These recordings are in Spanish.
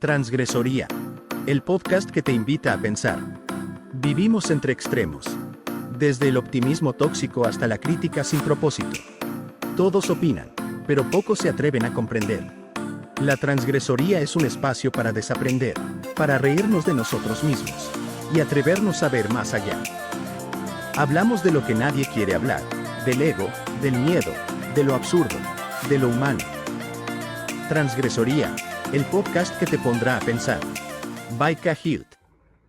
Transgresoría. El podcast que te invita a pensar. Vivimos entre extremos. Desde el optimismo tóxico hasta la crítica sin propósito. Todos opinan, pero pocos se atreven a comprender. La transgresoría es un espacio para desaprender, para reírnos de nosotros mismos y atrevernos a ver más allá. Hablamos de lo que nadie quiere hablar, del ego, del miedo, de lo absurdo, de lo humano. Transgresoría, el podcast que te pondrá a pensar. By Cahilt.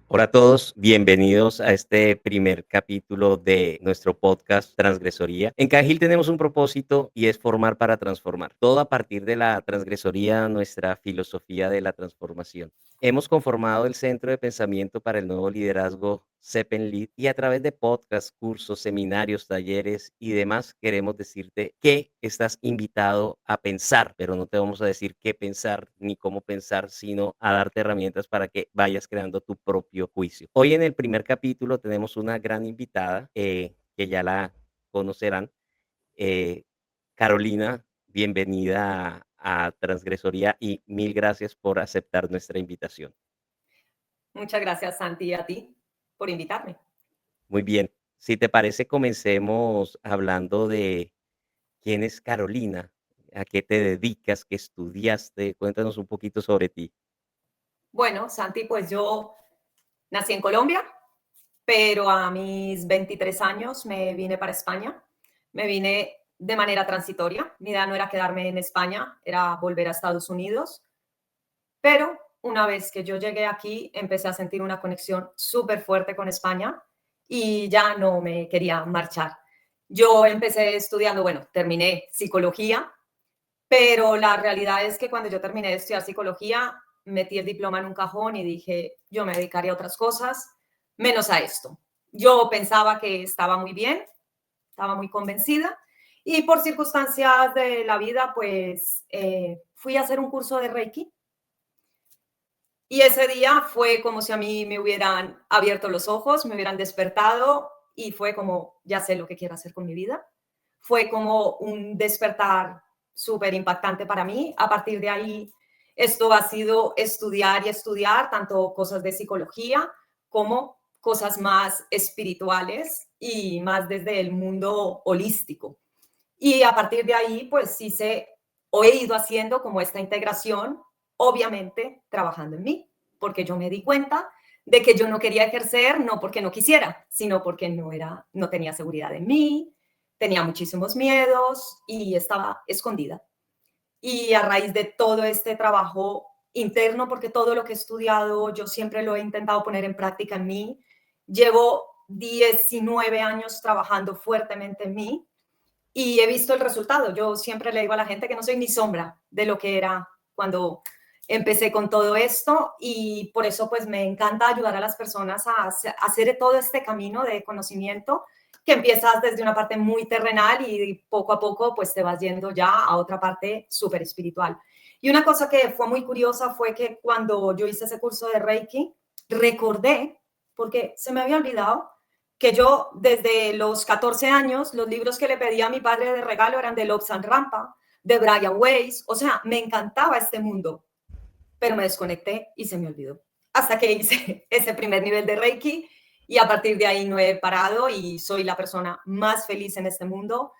Hola a todos, bienvenidos a este primer capítulo de nuestro podcast Transgresoría. En Cajil tenemos un propósito y es formar para transformar. Todo a partir de la transgresoría, nuestra filosofía de la transformación. Hemos conformado el Centro de Pensamiento para el Nuevo Liderazgo Zeppelin y a través de podcasts, cursos, seminarios, talleres y demás queremos decirte que estás invitado a pensar, pero no te vamos a decir qué pensar ni cómo pensar, sino a darte herramientas para que vayas creando tu propio juicio. Hoy en el primer capítulo tenemos una gran invitada que ya la conocerán, eh, Carolina. Bienvenida a Transgresoría y mil gracias por aceptar nuestra invitación. Muchas gracias, Santi, y a ti por invitarme. Muy bien, si te parece, comencemos hablando de quién es Carolina, a qué te dedicas, qué estudiaste, cuéntanos un poquito sobre ti. Bueno, Santi, pues yo nací en Colombia, pero a mis 23 años me vine para España. Me vine de manera transitoria. Mi idea no era quedarme en España, era volver a Estados Unidos. Pero una vez que yo llegué aquí, empecé a sentir una conexión súper fuerte con España y ya no me quería marchar. Yo empecé estudiando, bueno, terminé psicología, pero la realidad es que cuando yo terminé de estudiar psicología, metí el diploma en un cajón y dije, yo me dedicaría a otras cosas, menos a esto. Yo pensaba que estaba muy bien, estaba muy convencida y por circunstancias de la vida, pues fui a hacer un curso de Reiki. Y ese día fue como si a mí me hubieran abierto los ojos, me hubieran despertado y fue como, ya sé lo que quiero hacer con mi vida. Fue como un despertar súper impactante para mí. A partir de ahí, esto ha sido estudiar y estudiar tanto cosas de psicología como cosas más espirituales y más desde el mundo holístico. Y a partir de ahí, pues sí o he ido haciendo como esta integración, obviamente trabajando en mí, porque yo me di cuenta de que yo no quería ejercer, no porque no quisiera, sino porque no tenía seguridad en mí, tenía muchísimos miedos y estaba escondida. Y a raíz de todo este trabajo interno, porque todo lo que he estudiado yo siempre lo he intentado poner en práctica en mí, llevo 19 años trabajando fuertemente en mí y he visto el resultado. Yo siempre le digo a la gente que no soy ni sombra de lo que era cuando empecé con todo esto y por eso pues me encanta ayudar a las personas a hacer todo este camino de conocimiento que empiezas desde una parte muy terrenal y poco a poco pues te vas yendo ya a otra parte súper espiritual. Y una cosa que fue muy curiosa fue que cuando yo hice ese curso de Reiki, recordé, porque se me había olvidado, que yo desde los 14 años, los libros que le pedía a mi padre de regalo eran de Lobsang Rampa, de Brian Weiss, o sea, me encantaba este mundo, pero me desconecté y se me olvidó. Hasta que hice ese primer nivel de Reiki y a partir de ahí no he parado y soy la persona más feliz en este mundo.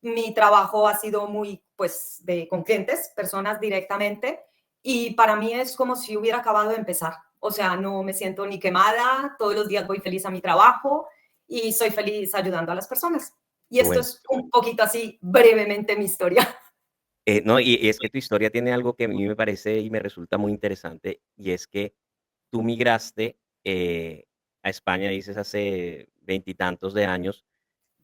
Mi trabajo ha sido muy, pues, con clientes, personas directamente, y para mí es como si hubiera acabado de empezar. O sea, no me siento ni quemada, todos los días voy feliz a mi trabajo y soy feliz ayudando a las personas. Y esto Bueno, es un poquito así, brevemente, mi historia. no, y es que tu historia tiene algo que a mí me parece y me resulta muy interesante, y es que tú migraste a España, dices, hace veintitantos de años,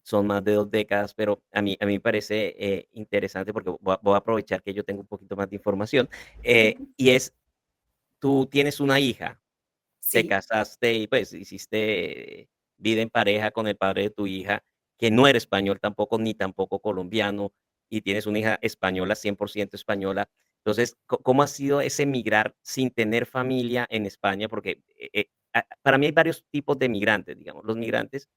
son más de 2 décadas, pero a mí me parece interesante porque voy a aprovechar que yo tengo un poquito más de información, y es, tú tienes una hija, te Sí, casaste y pues hiciste vida en pareja con el padre de tu hija, que no era español tampoco, ni tampoco colombiano, y tienes una hija española, 100% española. Entonces, ¿cómo ha sido ese migrar sin tener familia en España? Porque para mí hay varios tipos de migrantes, digamos. Los migrantes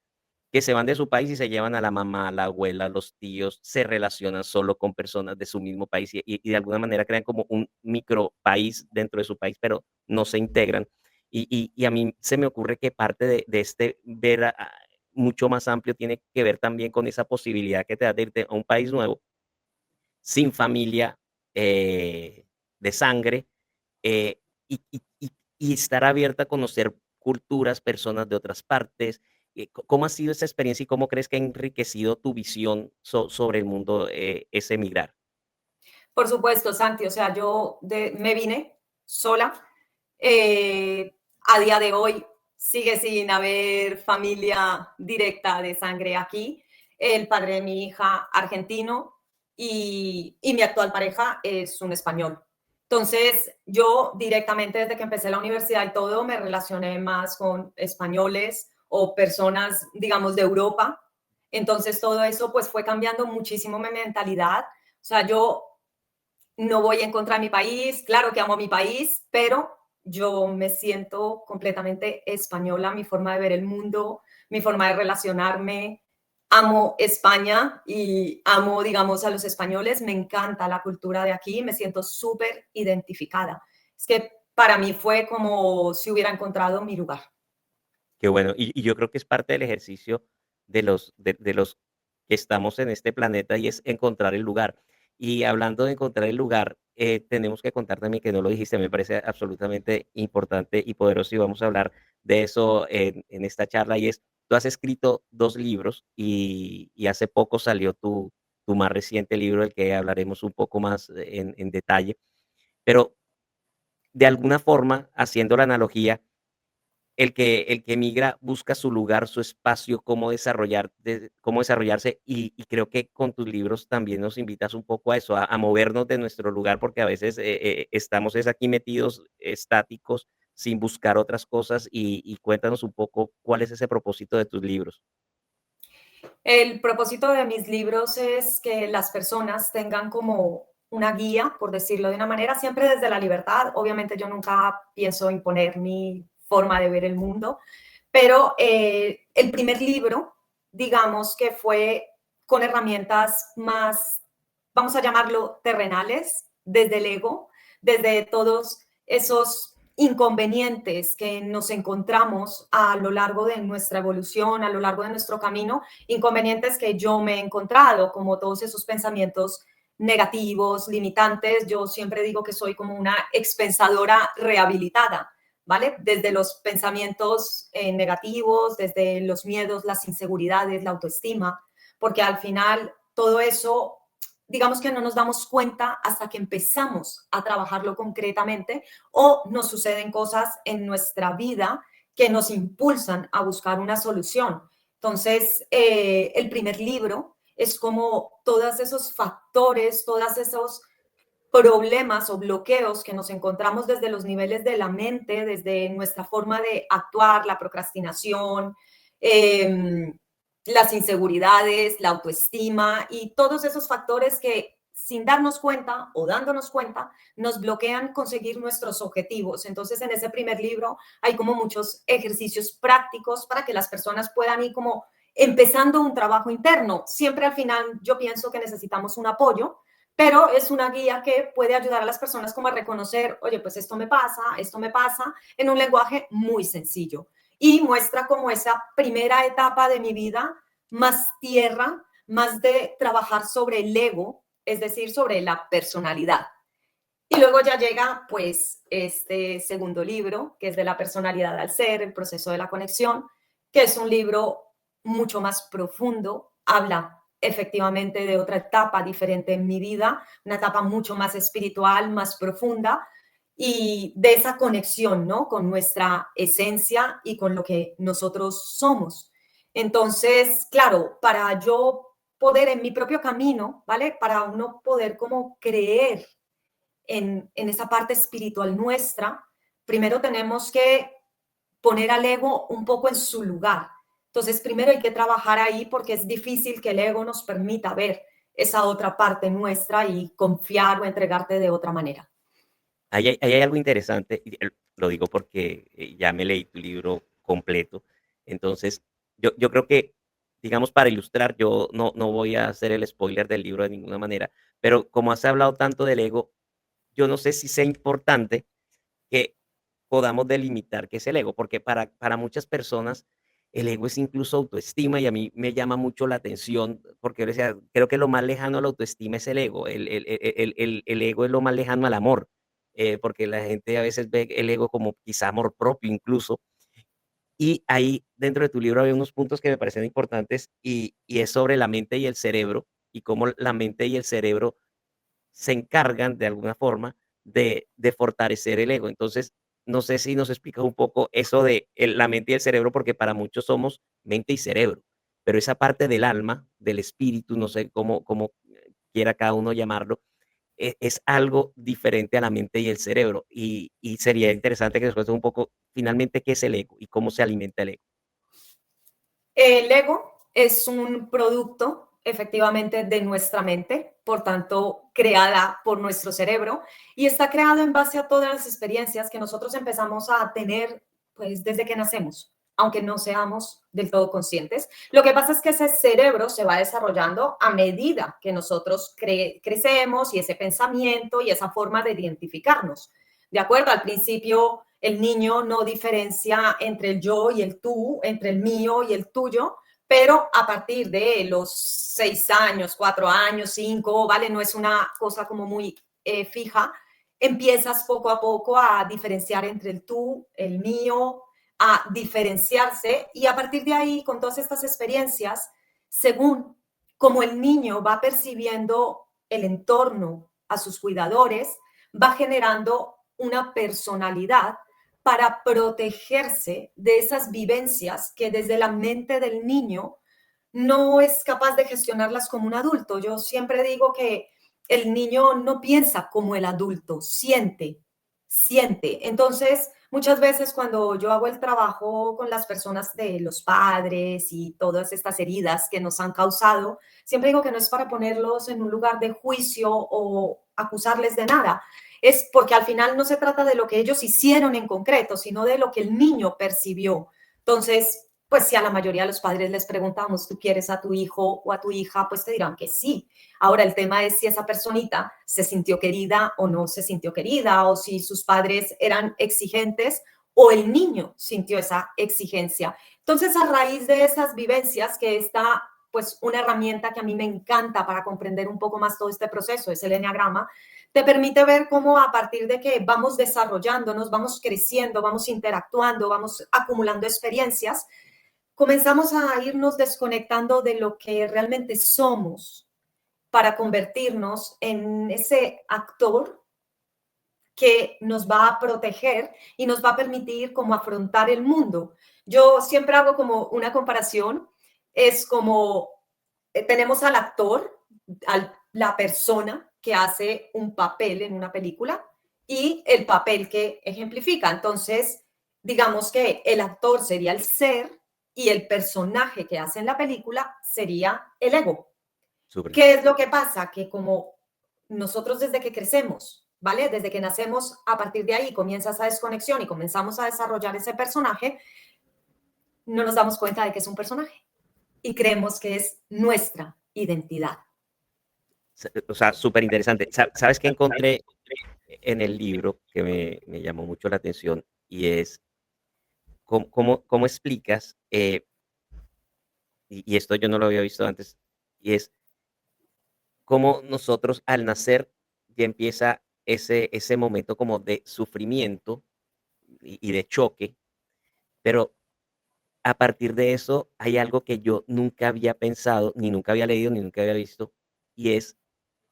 que se van de su país y se llevan a la mamá, a la abuela, a los tíos, se relacionan solo con personas de su mismo país y de alguna manera crean como un micro país dentro de su país, pero no se integran. Y a mí se me ocurre que parte de este ver mucho más amplio tiene que ver también con esa posibilidad que te da de irte a un país nuevo, sin familia, de sangre, eh, y estar abierta a conocer culturas, personas de otras partes. ¿Cómo ha sido esa experiencia y cómo crees que ha enriquecido tu visión sobre el mundo, ese emigrar? Por supuesto, Santi, o sea, me vine sola. A día de hoy sigue sin haber familia directa de sangre aquí. El padre de mi hija argentino y mi actual pareja es un español. Entonces, yo directamente desde que empecé la universidad y todo, me relacioné más con españoles o personas, digamos, de Europa. Entonces, todo eso pues fue cambiando muchísimo mi mentalidad. O sea, yo no voy en contra de mi país, claro que amo mi país, pero yo me siento completamente española, mi forma de ver el mundo, mi forma de relacionarme. Amo España y amo, digamos, a los españoles, me encanta la cultura de aquí, me siento súper identificada. Es que para mí fue como si hubiera encontrado mi lugar. Qué bueno. Y yo creo que es parte del ejercicio de los que estamos en este planeta y es encontrar el lugar. Y hablando de encontrar el lugar, tenemos que contar también que no lo dijiste, me parece absolutamente importante y poderoso y vamos a hablar de eso en esta charla y es, tú has escrito 2 libros y hace poco salió tu más reciente libro, del que hablaremos un poco más en detalle, pero de alguna forma, haciendo la analogía, el que migra busca su lugar, su espacio, cómo desarrollarse, y creo que con tus libros también nos invitas un poco a eso, a movernos de nuestro lugar, porque a veces, estamos es aquí metidos, estáticos, sin buscar otras cosas, y cuéntanos un poco cuál es ese propósito de tus libros. El propósito de mis libros es que las personas tengan como una guía, por decirlo de una manera, siempre desde la libertad. Obviamente yo nunca pienso imponer mi forma de ver el mundo, pero el primer libro, digamos que fue con herramientas más, vamos a llamarlo, terrenales, desde el ego, desde todos esos inconvenientes que nos encontramos a lo largo de nuestra evolución, a lo largo de nuestro camino, inconvenientes que yo me he encontrado, como todos esos pensamientos negativos, limitantes. Yo siempre digo que soy como una expensadora rehabilitada, ¿vale? Desde los pensamientos negativos, desde los miedos, las inseguridades, la autoestima, porque al final todo eso, digamos que no nos damos cuenta hasta que empezamos a trabajarlo concretamente o nos suceden cosas en nuestra vida que nos impulsan a buscar una solución. Entonces, el primer libro es como todos esos factores, todos esos problemas o bloqueos que nos encontramos desde los niveles de la mente, desde nuestra forma de actuar, la procrastinación, eh, las inseguridades, la autoestima y todos esos factores que sin darnos cuenta o dándonos cuenta nos bloquean conseguir nuestros objetivos. Entonces, en ese primer libro hay como muchos ejercicios prácticos para que las personas puedan ir como empezando un trabajo interno. Siempre al final yo pienso que necesitamos un apoyo, pero es una guía que puede ayudar a las personas como a reconocer, oye, pues esto me pasa, en un lenguaje muy sencillo. Y muestra como esa primera etapa de mi vida más tierra, más de trabajar sobre el ego, es decir, sobre la personalidad. Y luego ya llega pues este segundo libro, que es de la personalidad al ser, el proceso de la conexión, que es un libro mucho más profundo, habla efectivamente de otra etapa diferente en mi vida, una etapa mucho más espiritual, más profunda y de esa conexión, ¿no? Con nuestra esencia y con lo que nosotros somos. Entonces, claro, para yo poder en mi propio camino, ¿vale? Para uno poder como creer en esa parte espiritual nuestra, primero tenemos que poner al ego un poco en su lugar. Entonces, primero hay que trabajar ahí porque es difícil que el ego nos permita ver esa otra parte nuestra y confiar o entregarte de otra manera. Ahí hay algo interesante, y lo digo porque ya me leí tu libro completo. Entonces, yo creo que digamos, para ilustrar, yo no voy a hacer el spoiler del libro de ninguna manera, pero como has hablado tanto del ego, yo no sé si sea importante que podamos delimitar qué es el ego, porque para muchas personas el ego es incluso autoestima y a mí me llama mucho la atención, porque yo decía, creo que lo más lejano a la autoestima es el ego, el ego es lo más lejano al amor, porque la gente a veces ve el ego como quizá amor propio incluso, y ahí dentro de tu libro había unos puntos que me parecían importantes y es sobre la mente y el cerebro, y cómo la mente y el cerebro se encargan de alguna forma de fortalecer el ego. Entonces, no sé si nos explicas un poco eso de la mente y el cerebro, porque para muchos somos mente y cerebro, pero esa parte del alma, del espíritu, no sé cómo quiera cada uno llamarlo, es algo diferente a la mente y el cerebro. Y sería interesante que nos cuentes un poco finalmente qué es el ego y cómo se alimenta el ego. El ego es un producto efectivamente de nuestra mente, por tanto, creada por nuestro cerebro y está creado en base a todas las experiencias que nosotros empezamos a tener pues desde que nacemos, aunque no seamos del todo conscientes. Lo que pasa es que ese cerebro se va desarrollando a medida que nosotros crecemos y ese pensamiento y esa forma de identificarnos. De acuerdo, al principio el niño no diferencia entre el yo y el tú, entre el mío y el tuyo, pero a partir de los 6 años, 4 años, 5, ¿vale? No es una cosa como muy fija. Empiezas poco a poco a diferenciar entre el tú, el mío, a diferenciarse y a partir de ahí, con todas estas experiencias, según como el niño va percibiendo el entorno a sus cuidadores, va generando una personalidad para protegerse de esas vivencias que desde la mente del niño no es capaz de gestionarlas como un adulto. Yo siempre digo que el niño no piensa como el adulto, siente, siente. Entonces, muchas veces cuando yo hago el trabajo con las personas de los padres y todas estas heridas que nos han causado, siempre digo que no es para ponerlos en un lugar de juicio o acusarles de nada, es porque al final no se trata de lo que ellos hicieron en concreto, sino de lo que el niño percibió. Entonces, pues si a la mayoría de los padres les preguntamos, ¿tú quieres a tu hijo o a tu hija? Pues te dirán que sí. Ahora el tema es si esa personita se sintió querida o no se sintió querida, o si sus padres eran exigentes o el niño sintió esa exigencia. Entonces, a raíz de esas vivencias, que está pues una herramienta que a mí me encanta para comprender un poco más todo este proceso, es el eneagrama, te permite ver cómo a partir de que vamos desarrollándonos, vamos creciendo, vamos interactuando, vamos acumulando experiencias, comenzamos a irnos desconectando de lo que realmente somos para convertirnos en ese actor que nos va a proteger y nos va a permitir como afrontar el mundo. Yo siempre hago como una comparación, es como tenemos al actor, a la persona que hace un papel en una película y el papel que ejemplifica. Entonces, digamos que el actor sería el ser y el personaje que hace en la película sería el ego. Súper. ¿Qué es lo que pasa? Que como nosotros desde que crecemos, ¿vale? Desde que nacemos, a partir de ahí comienza esa desconexión y comenzamos a desarrollar ese personaje, no nos damos cuenta de que es un personaje y creemos que es nuestra identidad. O sea, súper interesante. ¿Sabes qué encontré en el libro que me llamó mucho la atención? Y es cómo explicas, y esto yo no lo había visto antes, y es cómo nosotros al nacer ya empieza ese momento como de sufrimiento y de choque, pero a partir de eso hay algo que yo nunca había pensado, ni nunca había leído, ni nunca había visto, y es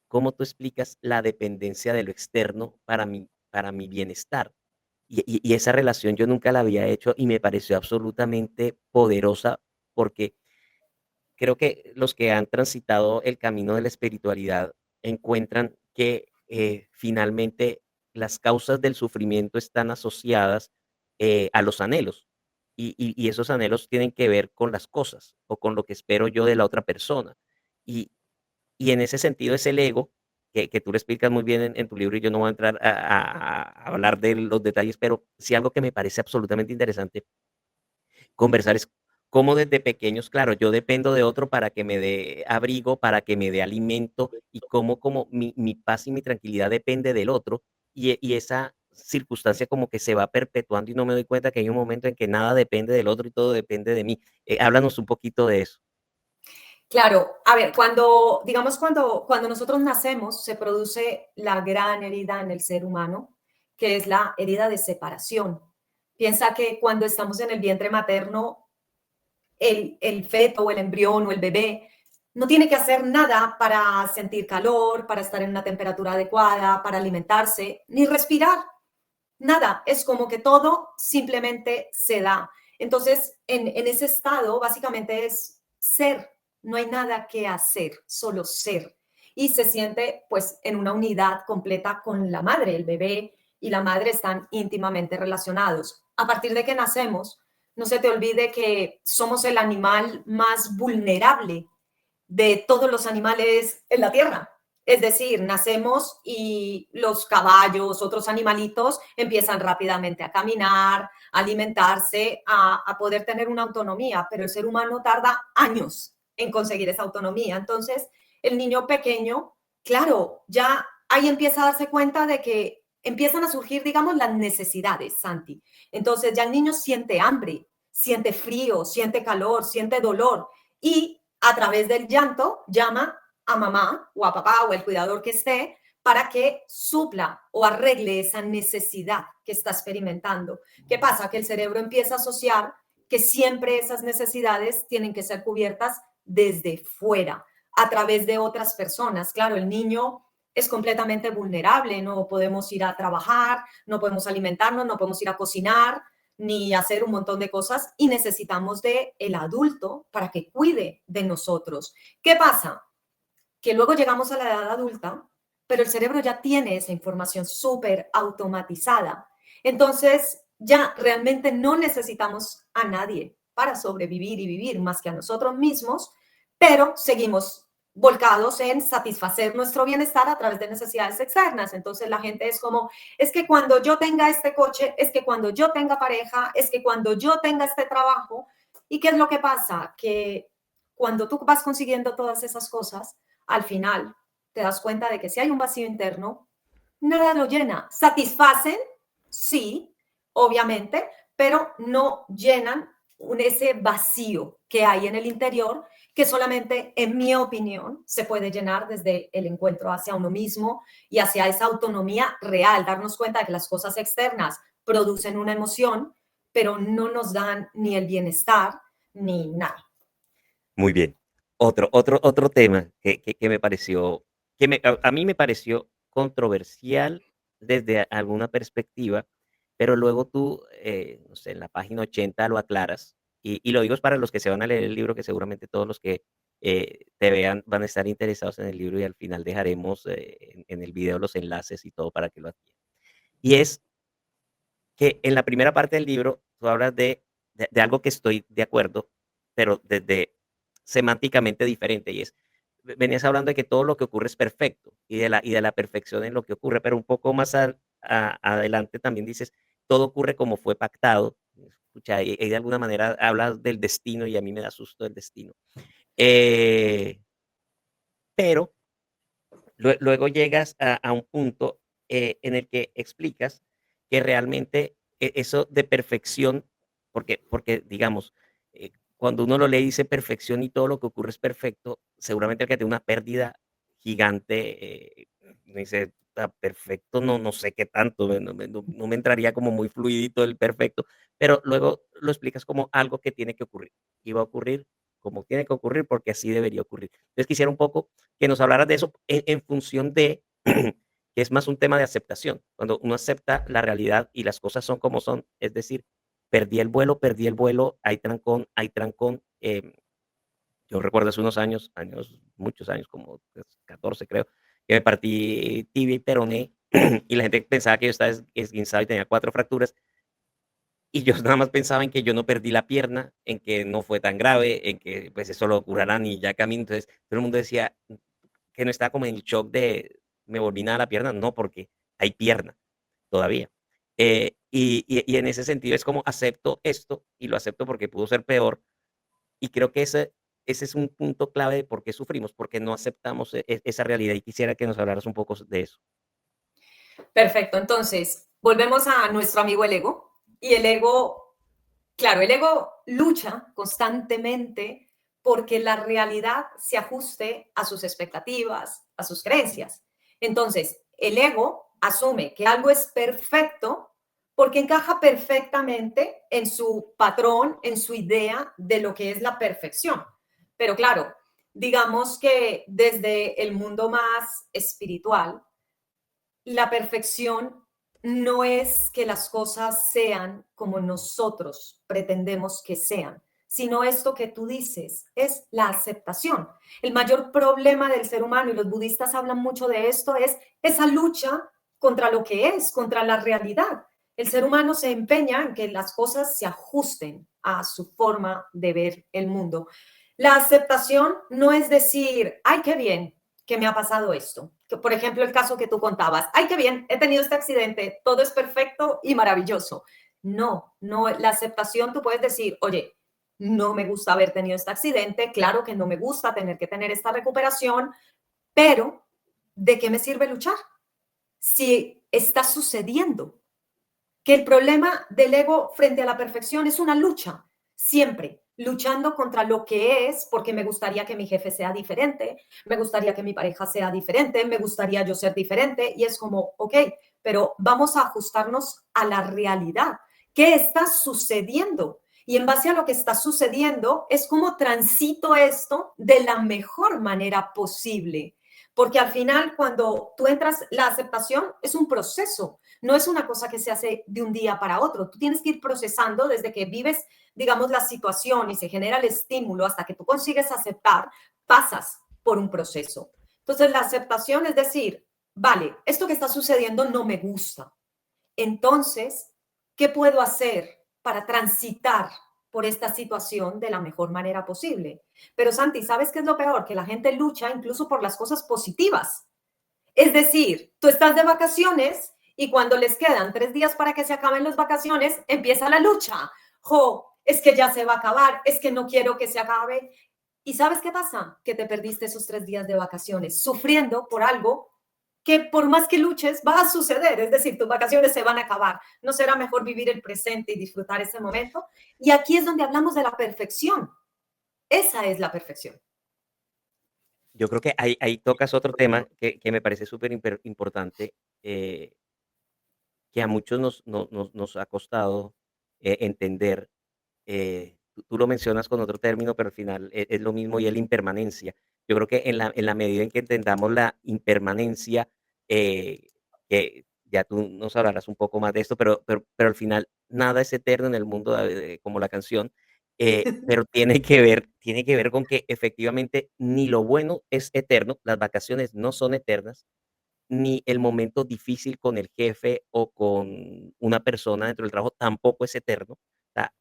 cómo tú explicas la dependencia de lo externo para mi bienestar. Y esa relación yo nunca la había hecho y me pareció absolutamente poderosa porque creo que los que han transitado el camino de la espiritualidad encuentran que finalmente las causas del sufrimiento están asociadas a los anhelos y esos anhelos tienen que ver con las cosas o con lo que espero yo de la otra persona. Y, y en ese sentido es el ego, que tú lo explicas muy bien en tu libro y yo no voy a entrar a hablar de los detalles, pero sí algo que me parece absolutamente interesante conversar es cómo desde pequeños, claro, yo dependo de otro para que me dé abrigo, para que me dé alimento, y cómo como mi paz y mi tranquilidad depende del otro, y esa circunstancia como que se va perpetuando y no me doy cuenta que hay un momento en que nada depende del otro y todo depende de mí. Háblanos un poquito de eso. Claro, a ver, cuando nosotros nacemos, se produce la gran herida en el ser humano, que es la herida de separación. Piensa que cuando estamos en el vientre materno, el feto o el embrión o el bebé no tiene que hacer nada para sentir calor, para estar en una temperatura adecuada, para alimentarse, ni respirar. Nada, es como que todo simplemente se da. Entonces, en ese estado, básicamente es ser, no hay nada que hacer, solo ser. Y se siente pues en una unidad completa con la madre, el bebé y la madre están íntimamente relacionados. A partir de que nacemos, no se te olvide que somos el animal más vulnerable de todos los animales en la tierra. Es decir, nacemos y los caballos, otros animalitos, empiezan rápidamente a caminar, a alimentarse, a poder tener una autonomía, pero el ser humano tarda años en conseguir esa autonomía. Entonces, el niño pequeño, claro, ya ahí empieza a darse cuenta de que empiezan a surgir, digamos, las necesidades, Santi. Entonces, ya el niño siente hambre, siente frío, siente calor, siente dolor y a través del llanto llama a mamá o a papá o el cuidador que esté para que supla o arregle esa necesidad que está experimentando. ¿Qué pasa? Que el cerebro empieza a asociar que siempre esas necesidades tienen que ser cubiertas desde fuera, a través de otras personas. Claro, el niño es completamente vulnerable, no podemos ir a trabajar, no podemos alimentarnos, no podemos ir a cocinar, ni hacer un montón de cosas y necesitamos de el adulto para que cuide de nosotros. ¿Qué pasa? Que luego llegamos a la edad adulta, pero el cerebro ya tiene esa información súper automatizada. Entonces, ya realmente no necesitamos a nadie para sobrevivir y vivir más que a nosotros mismos, pero seguimos volcados en satisfacer nuestro bienestar a través de necesidades externas. Entonces la gente es como, es que cuando yo tenga este coche, es que cuando yo tenga pareja, es que cuando yo tenga este trabajo. ¿Y qué es lo que pasa? Que cuando tú vas consiguiendo todas esas cosas, al final te das cuenta de que si hay un vacío interno, nada lo llena. Satisfacen, sí, obviamente, pero no llenan ese vacío que hay en el interior, que solamente, en mi opinión, se puede llenar desde el encuentro hacia uno mismo y hacia esa autonomía real, darnos cuenta de que las cosas externas producen una emoción, pero no nos dan ni el bienestar ni nada. Muy bien. Otro tema que me pareció, a mí me pareció controversial desde alguna perspectiva, pero luego tú, no sé, en la página 80 lo aclaras, y lo digo es para los que se van a leer el libro, que seguramente todos los que te vean van a estar interesados en el libro y al final dejaremos en el video los enlaces y todo para que lo adquieran. Y es que en la primera parte del libro tú hablas de algo que estoy de acuerdo, pero desde semánticamente diferente, y es, venías hablando de que todo lo que ocurre es perfecto y de la perfección en lo que ocurre, pero un poco más adelante también dices, todo ocurre como fue pactado. Escucha, y de alguna manera hablas del destino y a mí me da susto el destino. Eh, pero luego llegas a un punto en el que explicas que realmente eso de perfección, porque digamos, cuando uno lo lee y dice perfección y todo lo que ocurre es perfecto, seguramente el que tiene una pérdida gigante, dice, "Ah, perfecto, no sé qué tanto, no me entraría como muy fluidito el perfecto, pero luego lo explicas como algo que tiene que ocurrir y va a ocurrir como tiene que ocurrir porque así debería ocurrir. Entonces quisiera un poco que nos hablaras de eso en función de que es más un tema de aceptación. Cuando uno acepta la realidad y las cosas son como son, es decir, perdí el vuelo, hay trancón. Yo recuerdo hace unos años, muchos años, como 14 creo, que me partí tibia y peroné y la gente pensaba que yo estaba esguinzado y tenía 4 fracturas. Y yo nada más pensaba en que yo no perdí la pierna, en que no fue tan grave, en que pues eso lo curarán y ya camino. Entonces todo el mundo decía, que no estaba como en el shock de me volví nada la pierna, no, porque hay pierna todavía. Y en ese sentido es como acepto esto y lo acepto porque pudo ser peor, Y creo que ese es un punto clave de por qué sufrimos, porque no aceptamos esa realidad. Y quisiera que nos hablaras un poco de eso. Perfecto. Entonces, volvemos a nuestro amigo el ego. Y el ego, claro, el ego lucha constantemente porque la realidad se ajuste a sus expectativas, a sus creencias. Entonces, el ego asume que algo es perfecto porque encaja perfectamente en su patrón, en su idea de lo que es la perfección. Pero claro, digamos que desde el mundo más espiritual, la perfección no es que las cosas sean como nosotros pretendemos que sean, sino esto que tú dices, es la aceptación. El mayor problema del ser humano, y los budistas hablan mucho de esto, es esa lucha contra lo que es, contra la realidad. El ser humano se empeña en que las cosas se ajusten a su forma de ver el mundo. La aceptación no es decir, ay, qué bien que me ha pasado esto. Que, por ejemplo, el caso que tú contabas, ay, qué bien, he tenido este accidente, todo es perfecto y maravilloso. No, no, la aceptación tú puedes decir, oye, no me gusta haber tenido este accidente, claro que no me gusta tener que tener esta recuperación, pero ¿de qué me sirve luchar? Si está sucediendo, que el problema del ego frente a la perfección es una lucha, siempre luchando contra lo que es, porque me gustaría que mi jefe sea diferente, me gustaría que mi pareja sea diferente, me gustaría yo ser diferente, y es como, ok, pero vamos a ajustarnos a la realidad. ¿Qué está sucediendo? Y en base a lo que está sucediendo, es como transito esto de la mejor manera posible. Porque al final, cuando tú entras, la aceptación es un proceso, no es una cosa que se hace de un día para otro. Tú tienes que ir procesando desde que vives, digamos, la situación y se genera el estímulo hasta que tú consigues aceptar, pasas por un proceso. Entonces, la aceptación es decir, vale, esto que está sucediendo no me gusta. Entonces, ¿qué puedo hacer para transitar por esta situación de la mejor manera posible? Pero Santi, ¿sabes qué es lo peor? Que la gente lucha incluso por las cosas positivas. Es decir, tú estás de vacaciones y cuando les quedan 3 días para que se acaben las vacaciones, empieza la lucha. Jo, es que ya se va a acabar, es que no quiero que se acabe. ¿Y sabes qué pasa? Que te perdiste esos 3 días de vacaciones sufriendo por algo que por más que luches va a suceder. Es decir, tus vacaciones se van a acabar. ¿No será mejor vivir el presente y disfrutar ese momento? Y aquí es donde hablamos de la perfección. Esa es la perfección. Yo creo que ahí tocas otro tema que me parece súper importante, que a muchos nos ha costado entender. Tú lo mencionas con otro término, pero al final es lo mismo y es la impermanencia. Yo creo que en la medida en que entendamos la impermanencia, que ya tú nos hablarás un poco más de esto, pero al final nada es eterno en el mundo, como la canción, pero tiene que ver con que efectivamente ni lo bueno es eterno, las vacaciones no son eternas, ni el momento difícil con el jefe o con una persona dentro del trabajo tampoco es eterno. O sea,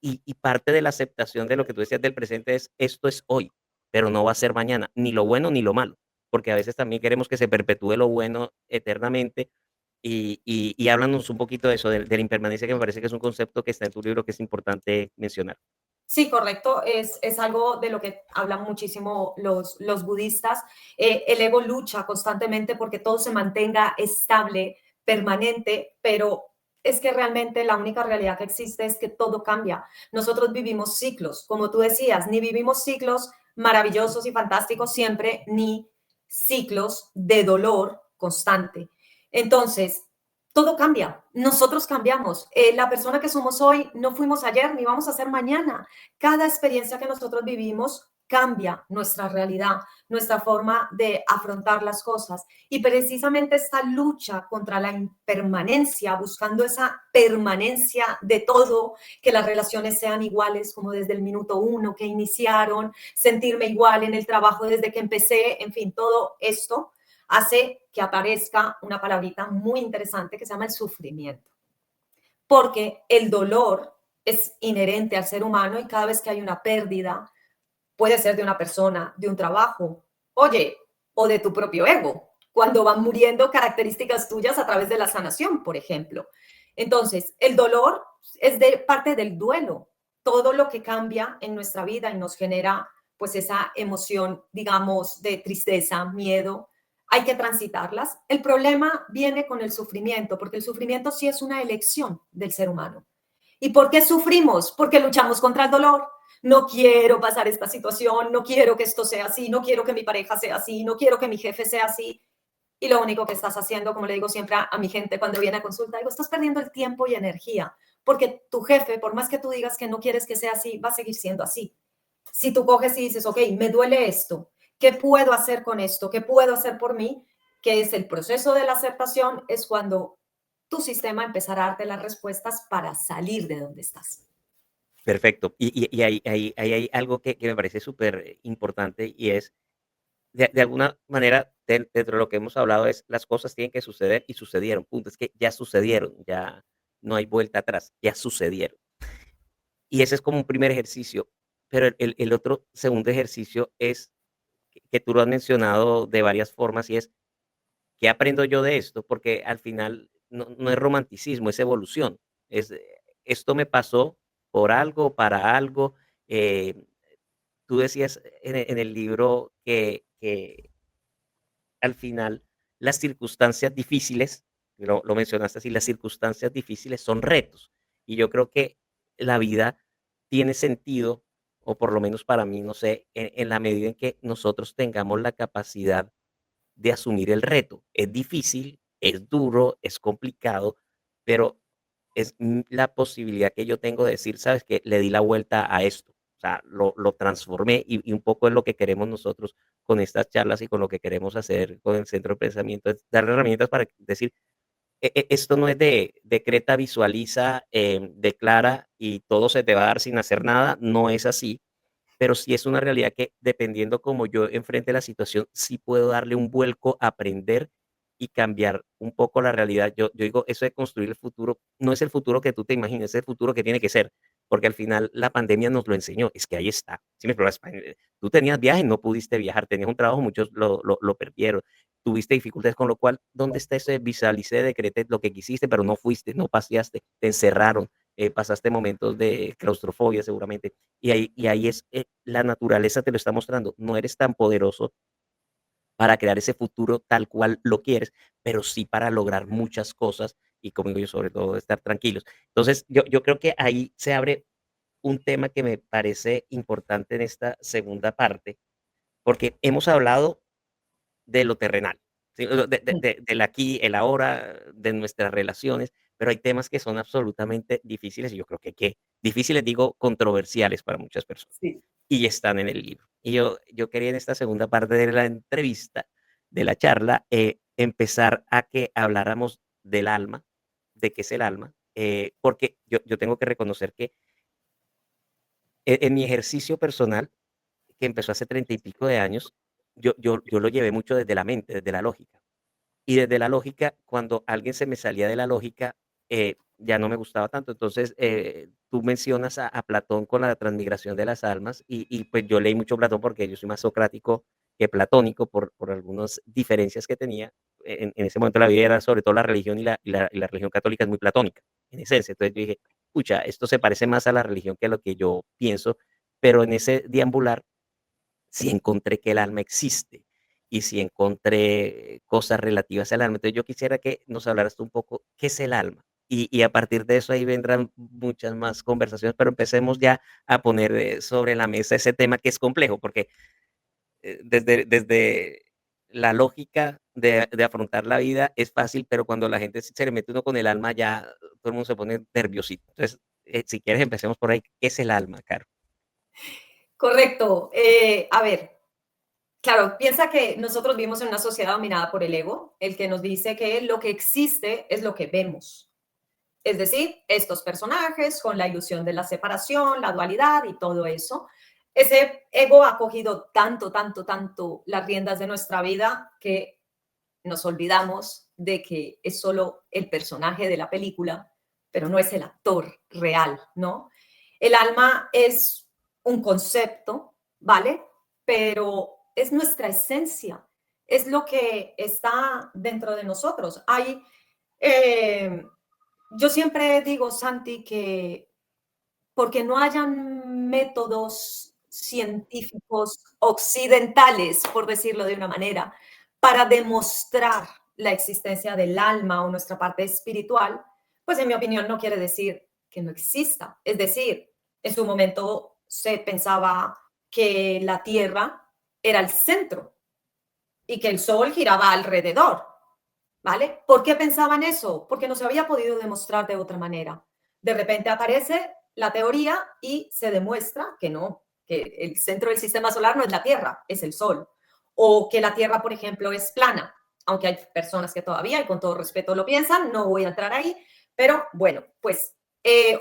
y parte de la aceptación de lo que tú decías del presente es, esto es hoy, pero no va a ser mañana, ni lo bueno ni lo malo, porque a veces también queremos que se perpetúe lo bueno eternamente y háblanos un poquito de eso, de la impermanencia, que me parece que es un concepto que está en tu libro que es importante mencionar. Sí, correcto. Es algo de lo que hablan muchísimo los budistas. El ego lucha constantemente porque todo se mantenga estable, permanente, pero es que realmente la única realidad que existe es que todo cambia. Nosotros vivimos ciclos, como tú decías, ni vivimos ciclos maravillosos y fantásticos siempre, ni ciclos de dolor constante. Entonces, todo cambia, nosotros cambiamos. La persona que somos hoy no fuimos ayer ni vamos a ser mañana. Cada experiencia que nosotros vivimos cambia nuestra realidad, nuestra forma de afrontar las cosas. Y precisamente esta lucha contra la impermanencia, buscando esa permanencia de todo, que las relaciones sean iguales como desde el minuto uno que iniciaron, sentirme igual en el trabajo desde que empecé, en fin, todo esto hace que aparezca una palabrita muy interesante que se llama el sufrimiento. Porque el dolor es inherente al ser humano y cada vez que hay una pérdida, puede ser de una persona, de un trabajo, oye, o de tu propio ego, cuando van muriendo características tuyas a través de la sanación, por ejemplo. Entonces, el dolor es de parte del duelo. todo lo que cambia en nuestra vida y nos genera pues esa emoción, digamos, de tristeza, miedo, hay que transitarlas. El problema viene con el sufrimiento, porque el sufrimiento sí es una elección del ser humano. ¿Y por qué sufrimos? Porque luchamos contra el dolor. No quiero pasar esta situación, no quiero que esto sea así, no quiero que mi pareja sea así, no quiero que mi jefe sea así. Y lo único que estás haciendo, como le digo siempre a mi gente cuando viene a consulta, digo, estás perdiendo el tiempo y energía, porque tu jefe, por más que tú digas que no quieres que sea así, va a seguir siendo así. Si tú coges y dices, ok, me duele esto, ¿qué puedo hacer con esto? ¿Qué puedo hacer por mí? Que es el proceso de la aceptación, es cuando tu sistema empezará a darte las respuestas para salir de donde estás. Perfecto. Y ahí hay algo que me parece súper importante y es, de alguna manera, dentro de lo que hemos hablado, es las cosas tienen que suceder y sucedieron. Punto. Es que ya sucedieron, ya no hay vuelta atrás, ya sucedieron. Y ese es como un primer ejercicio. Pero el otro segundo ejercicio es que tú lo has mencionado de varias formas y es, ¿qué aprendo yo de esto? Porque al final no es romanticismo, es evolución. Es, esto me pasó por algo, para algo. eh, Tú decías en el libro que al final las circunstancias difíciles, lo mencionaste así, las circunstancias difíciles son retos. Y yo creo que la vida tiene sentido, o por lo menos para mí, no sé, en la medida en que nosotros tengamos la capacidad de asumir el reto. Es difícil, es duro, es complicado, pero es la posibilidad que yo tengo de decir, ¿sabes qué? Le di la vuelta a esto. O sea, lo transformé y un poco es lo que queremos nosotros con estas charlas y con lo que queremos hacer con el centro de pensamiento, es darle herramientas para decir, esto no es de decreta, visualiza, declara y todo se te va a dar sin hacer nada, no es así, pero sí es una realidad que dependiendo cómo yo enfrente la situación, sí puedo darle un vuelco, aprender y cambiar un poco la realidad. Yo digo, eso de construir el futuro, no es el futuro que tú te imaginas, es el futuro que tiene que ser, porque al final la pandemia nos lo enseñó, es que ahí está. Sí, pero tú tenías viajes, no pudiste viajar, tenías un trabajo, muchos lo perdieron, tuviste dificultades, con lo cual, ¿dónde está ese visualicé, decreté lo que quisiste, pero no fuiste, no paseaste, te encerraron, pasaste momentos de claustrofobia seguramente? Y ahí es, la naturaleza te lo está mostrando. No eres tan poderoso para crear ese futuro tal cual lo quieres, pero sí para lograr muchas cosas y, como digo yo, sobre todo estar tranquilos. Entonces, yo creo que ahí se abre un tema que me parece importante en esta segunda parte, porque hemos hablado de lo terrenal, ¿sí? Del aquí, el ahora, de nuestras relaciones, pero hay temas que son absolutamente difíciles, y yo creo que difíciles, digo, controversiales para muchas personas, Sí. y están en el libro. Y yo quería en esta segunda parte de la entrevista, de la charla, empezar a que habláramos del alma, de qué es el alma, porque yo tengo que reconocer que en mi ejercicio personal, que empezó hace 30 y pico de años, yo lo llevé mucho desde la mente, desde la lógica. Y desde la lógica, cuando alguien se me salía de la lógica, ya no me gustaba tanto. Entonces, tú mencionas a Platón con la transmigración de las almas, y pues yo leí mucho Platón porque yo soy más socrático que platónico por algunas diferencias que tenía. En ese momento de la vida era sobre todo la religión y la religión católica es muy platónica, en esencia. Entonces yo dije, pucha, esto se parece más a la religión que a lo que yo pienso, pero en ese deambular sí encontré que el alma existe y sí encontré cosas relativas al alma. Entonces, yo quisiera que nos hablaras tú un poco, ¿qué es el alma? Y a partir de eso ahí vendrán muchas más conversaciones, pero empecemos ya a poner sobre la mesa ese tema que es complejo, porque desde la lógica de afrontar la vida es fácil, pero cuando la gente se le mete uno con el alma, ya todo el mundo se pone nerviosito. Entonces, si quieres, empecemos por ahí. ¿Qué es el alma, Caro? Correcto. A ver, claro, piensa que nosotros vivimos en una sociedad dominada por el ego, el que nos dice que lo que existe es lo que vemos. Es decir, estos personajes con la ilusión de la separación, la dualidad y todo eso. Ese ego ha cogido tanto, tanto, tanto las riendas de nuestra vida que nos olvidamos de que es solo el personaje de la película, pero no es el actor real, ¿no? El alma es un concepto, ¿vale? Pero es nuestra esencia, es lo que está dentro de nosotros. Eh, yo siempre digo, Santi, que porque no hayan métodos científicos occidentales, por decirlo de una manera, para demostrar la existencia del alma o nuestra parte espiritual, pues en mi opinión no quiere decir que no exista. Es decir, en su momento se pensaba que la Tierra era el centro y que el Sol giraba alrededor, ¿vale? ¿Por qué pensaban eso? Porque no se había podido demostrar de otra manera. De repente aparece la teoría y se demuestra que no, que el centro del sistema solar no es la Tierra, es el Sol. O que la Tierra, por ejemplo, es plana, aunque hay personas que todavía, y con todo respeto, lo piensan, no voy a entrar ahí, pero bueno, pues,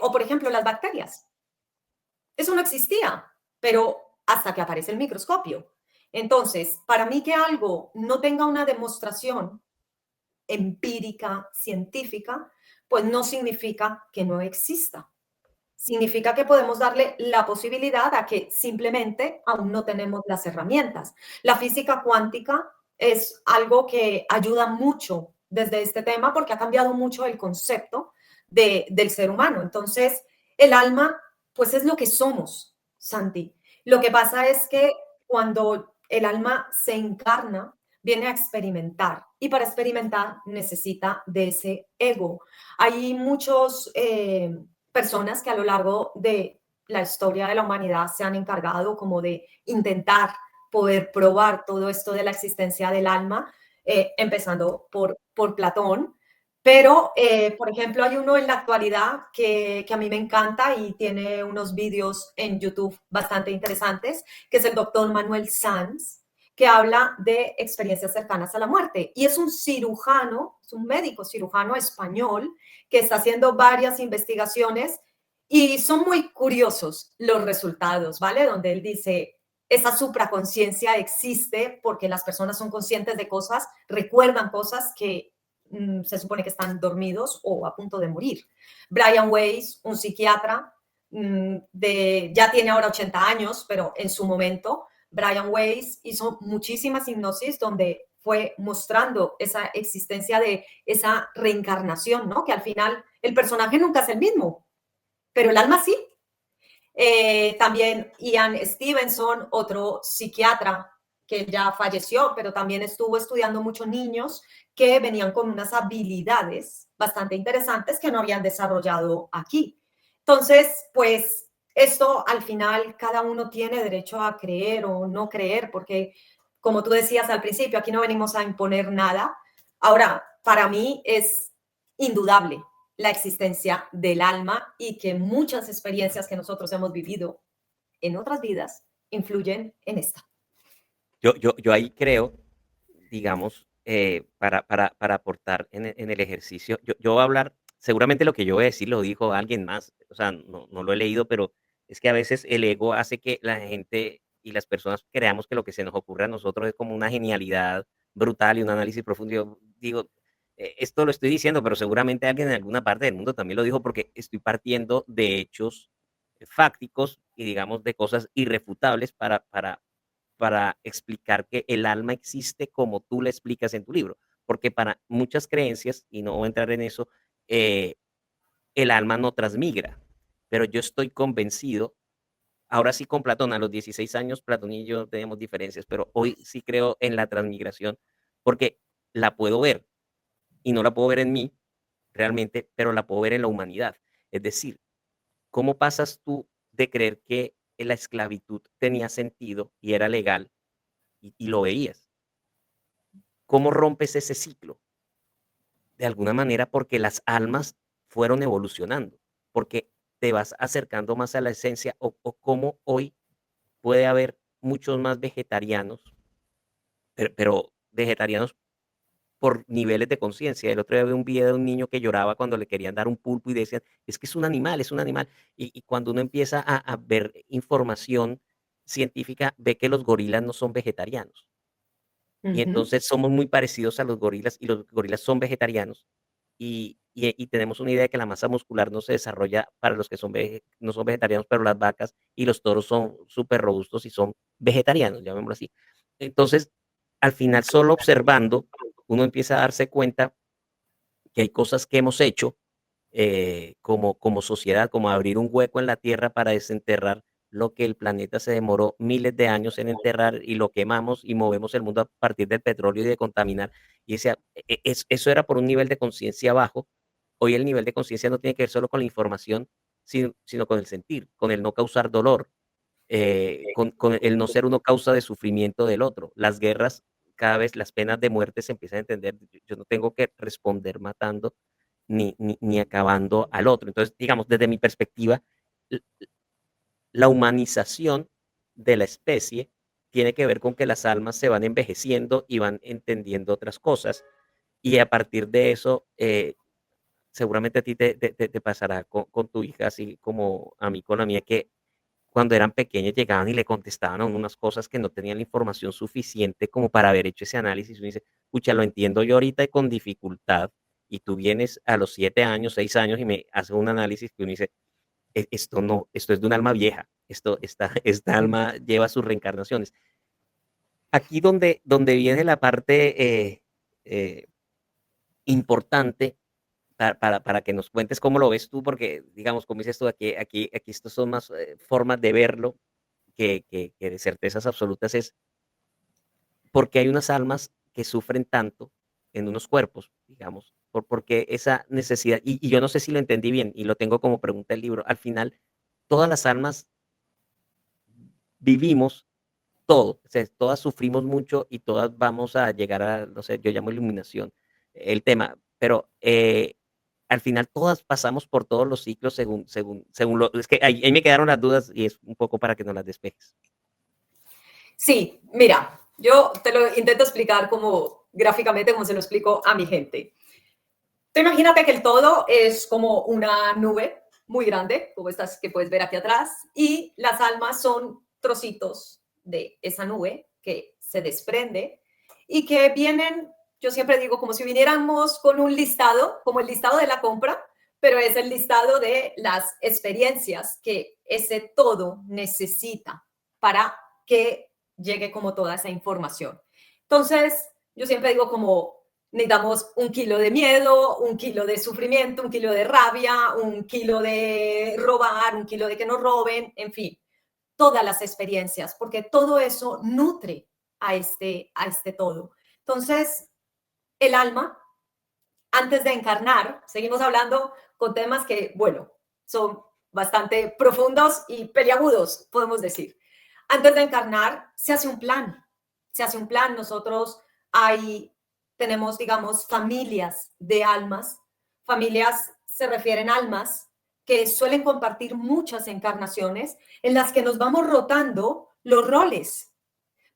o por ejemplo, las bacterias. Eso no existía, pero hasta que aparece el microscopio. Entonces, para mí que algo no tenga una demostración empírica, científica, pues no significa que no exista. Significa que podemos darle la posibilidad a que simplemente aún no tenemos las herramientas. La física cuántica es algo que ayuda mucho desde este tema porque ha cambiado mucho el concepto del ser humano. Entonces, el alma, pues es lo que somos, Santi. Lo que pasa es que cuando el alma se encarna, viene a experimentar y para experimentar necesita de ese ego. Hay muchos personas que a lo largo de la historia de la humanidad se han encargado como de intentar poder probar todo esto de la existencia del alma, empezando por Platón. Pero, por ejemplo, hay uno en la actualidad que a mí me encanta y tiene unos vídeos en YouTube bastante interesantes, que es el doctor Manuel Sanz, que habla de experiencias cercanas a la muerte. Y es un cirujano, es un médico cirujano español que está haciendo varias investigaciones y son muy curiosos los resultados, ¿vale? Donde él dice, esa supraconciencia existe porque las personas son conscientes de cosas, recuerdan cosas que se supone que están dormidos o a punto de morir. Brian Weiss, un psiquiatra, ya tiene ahora 80 años, pero en su momento Brian Weiss hizo muchísimas hipnosis donde fue mostrando esa existencia de esa reencarnación, ¿no? Que al final el personaje nunca es el mismo, pero el alma sí. También Ian Stevenson, otro psiquiatra que ya falleció, pero también estuvo estudiando muchos niños que venían con unas habilidades bastante interesantes que no habían desarrollado aquí. Entonces, pues esto al final cada uno tiene derecho a creer o no creer, porque como tú decías al principio, aquí no venimos a imponer nada. Ahora, para mí es indudable la existencia del alma y que muchas experiencias que nosotros hemos vivido en otras vidas influyen en esta. Yo ahí creo, digamos, para aportar en el ejercicio, yo voy a hablar, seguramente lo que yo voy a decir lo dijo alguien más, o sea, no lo he leído, pero es que a veces el ego hace que la gente y las personas creamos que lo que se nos ocurre a nosotros es como una genialidad brutal y un análisis profundo. Yo digo, esto lo estoy diciendo, pero seguramente alguien en alguna parte del mundo también lo dijo porque estoy partiendo de hechos fácticos y digamos de cosas irrefutables para explicar que el alma existe como tú le explicas en tu libro. Porque para muchas creencias, y no voy a entrar en eso, eh, el alma no transmigra. Pero yo estoy convencido, ahora sí con Platón, a los 16 años, Platón y yo tenemos diferencias, pero hoy sí creo en la transmigración porque la puedo ver y no la puedo ver en mí realmente, pero la puedo ver en la humanidad. Es decir, ¿cómo pasas tú de creer que la esclavitud tenía sentido y era legal y lo veías? ¿Cómo rompes ese ciclo? De alguna manera, porque las almas fueron evolucionando, porque te vas acercando más a la esencia o cómo hoy puede haber muchos más vegetarianos, pero vegetarianos por niveles de conciencia. El otro día vi un video de un niño que lloraba cuando le querían dar un pulpo y decían, es que es un animal, es un animal. Y cuando uno empieza a ver información científica, ve que los gorilas no son vegetarianos. Y entonces somos muy parecidos a los gorilas y los gorilas son vegetarianos y tenemos una idea de que la masa muscular no se desarrolla para los que no son vegetarianos, pero las vacas y los toros son súper robustos y son vegetarianos, llamémoslo así. Entonces, al final, solo observando, uno empieza a darse cuenta que hay cosas que hemos hecho como sociedad, como abrir un hueco en la Tierra para desenterrar lo que el planeta se demoró miles de años en enterrar y lo quemamos y movemos el mundo a partir del petróleo y de contaminar. Y decía, eso era por un nivel de conciencia bajo. Hoy el nivel de conciencia no tiene que ver solo con la información, sino con el sentir, con el no causar dolor, con el no ser uno causa de sufrimiento del otro. Las guerras, cada vez las penas de muerte se empiezan a entender. Yo no tengo que responder matando ni acabando al otro. Entonces, digamos, desde mi perspectiva, la humanización de la especie tiene que ver con que las almas se van envejeciendo y van entendiendo otras cosas. Y a partir de eso, seguramente a ti te pasará con tu hija, así como a mí con la mía, que cuando eran pequeñas llegaban y le contestaban a uno unas cosas que no tenían la información suficiente como para haber hecho ese análisis. Uno dice, pucha, lo entiendo yo ahorita y con dificultad, y tú vienes a los 7 años, 6 años y me haces un análisis que uno dice, esto no, esto es de un alma vieja, esta alma lleva sus reencarnaciones. Aquí donde viene la parte eh, importante para que nos cuentes cómo lo ves tú, porque digamos, como dices tú, aquí estos son más formas de verlo que de certezas absolutas, es porque hay unas almas que sufren tanto en unos cuerpos, digamos, porque esa necesidad, y yo no sé si lo entendí bien, y lo tengo como pregunta el libro, al final, todas las almas vivimos todo, o sea, todas sufrimos mucho y todas vamos a llegar a, no sé, yo llamo iluminación, el tema, pero al final todas pasamos por todos los ciclos según lo, es que ahí me quedaron las dudas y es un poco para que nos las despejes. Sí, mira, yo te lo intento explicar como gráficamente, como se lo explico a mi gente. Tú imagínate que el todo es como una nube muy grande, como estas que puedes ver aquí atrás, y las almas son trocitos de esa nube que se desprende y que vienen, yo siempre digo, como si viniéramos con un listado, como el listado de la compra, pero es el listado de las experiencias que ese todo necesita para que llegue como toda esa información. Entonces, yo siempre digo como necesitamos 1 kilo de miedo, 1 kilo de sufrimiento, 1 kilo de rabia, 1 kilo de robar, 1 kilo de que nos roben, en fin, todas las experiencias, porque todo eso nutre a este todo. Entonces, el alma, antes de encarnar, seguimos hablando con temas que, bueno, son bastante profundos y peliagudos, podemos decir. Antes de encarnar, se hace un plan. Se hace un plan. Nosotros tenemos, digamos, familias de almas. Familias se refieren a almas que suelen compartir muchas encarnaciones en las que nos vamos rotando los roles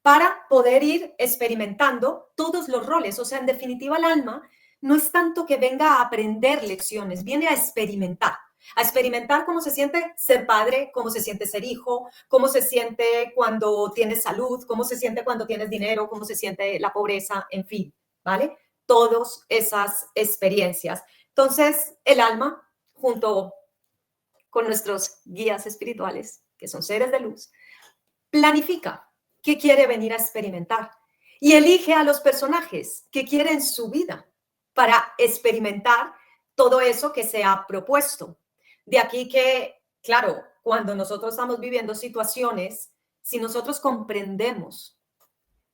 para poder ir experimentando todos los roles. O sea, en definitiva, el alma no es tanto que venga a aprender lecciones, viene a experimentar cómo se siente ser padre, cómo se siente ser hijo, cómo se siente cuando tienes salud, cómo se siente cuando tienes dinero, cómo se siente la pobreza, en fin, ¿vale? Todas esas experiencias. Entonces, el alma, junto con nuestros guías espirituales, que son seres de luz, planifica qué quiere venir a experimentar y elige a los personajes que quiere en su vida para experimentar todo eso que se ha propuesto. De aquí que, claro, cuando nosotros estamos viviendo situaciones, si nosotros comprendemos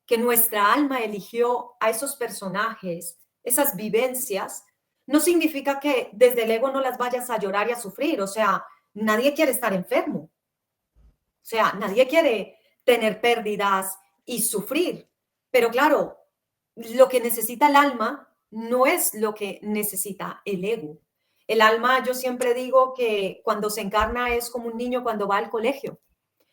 que nuestra alma eligió a esos personajes, esas vivencias, no significa que desde el ego no las vayas a llorar y a sufrir. O sea, nadie quiere estar enfermo. O sea, nadie quiere tener pérdidas y sufrir. Pero claro, lo que necesita el alma no es lo que necesita el ego. El alma, yo siempre digo que cuando se encarna es como un niño cuando va al colegio.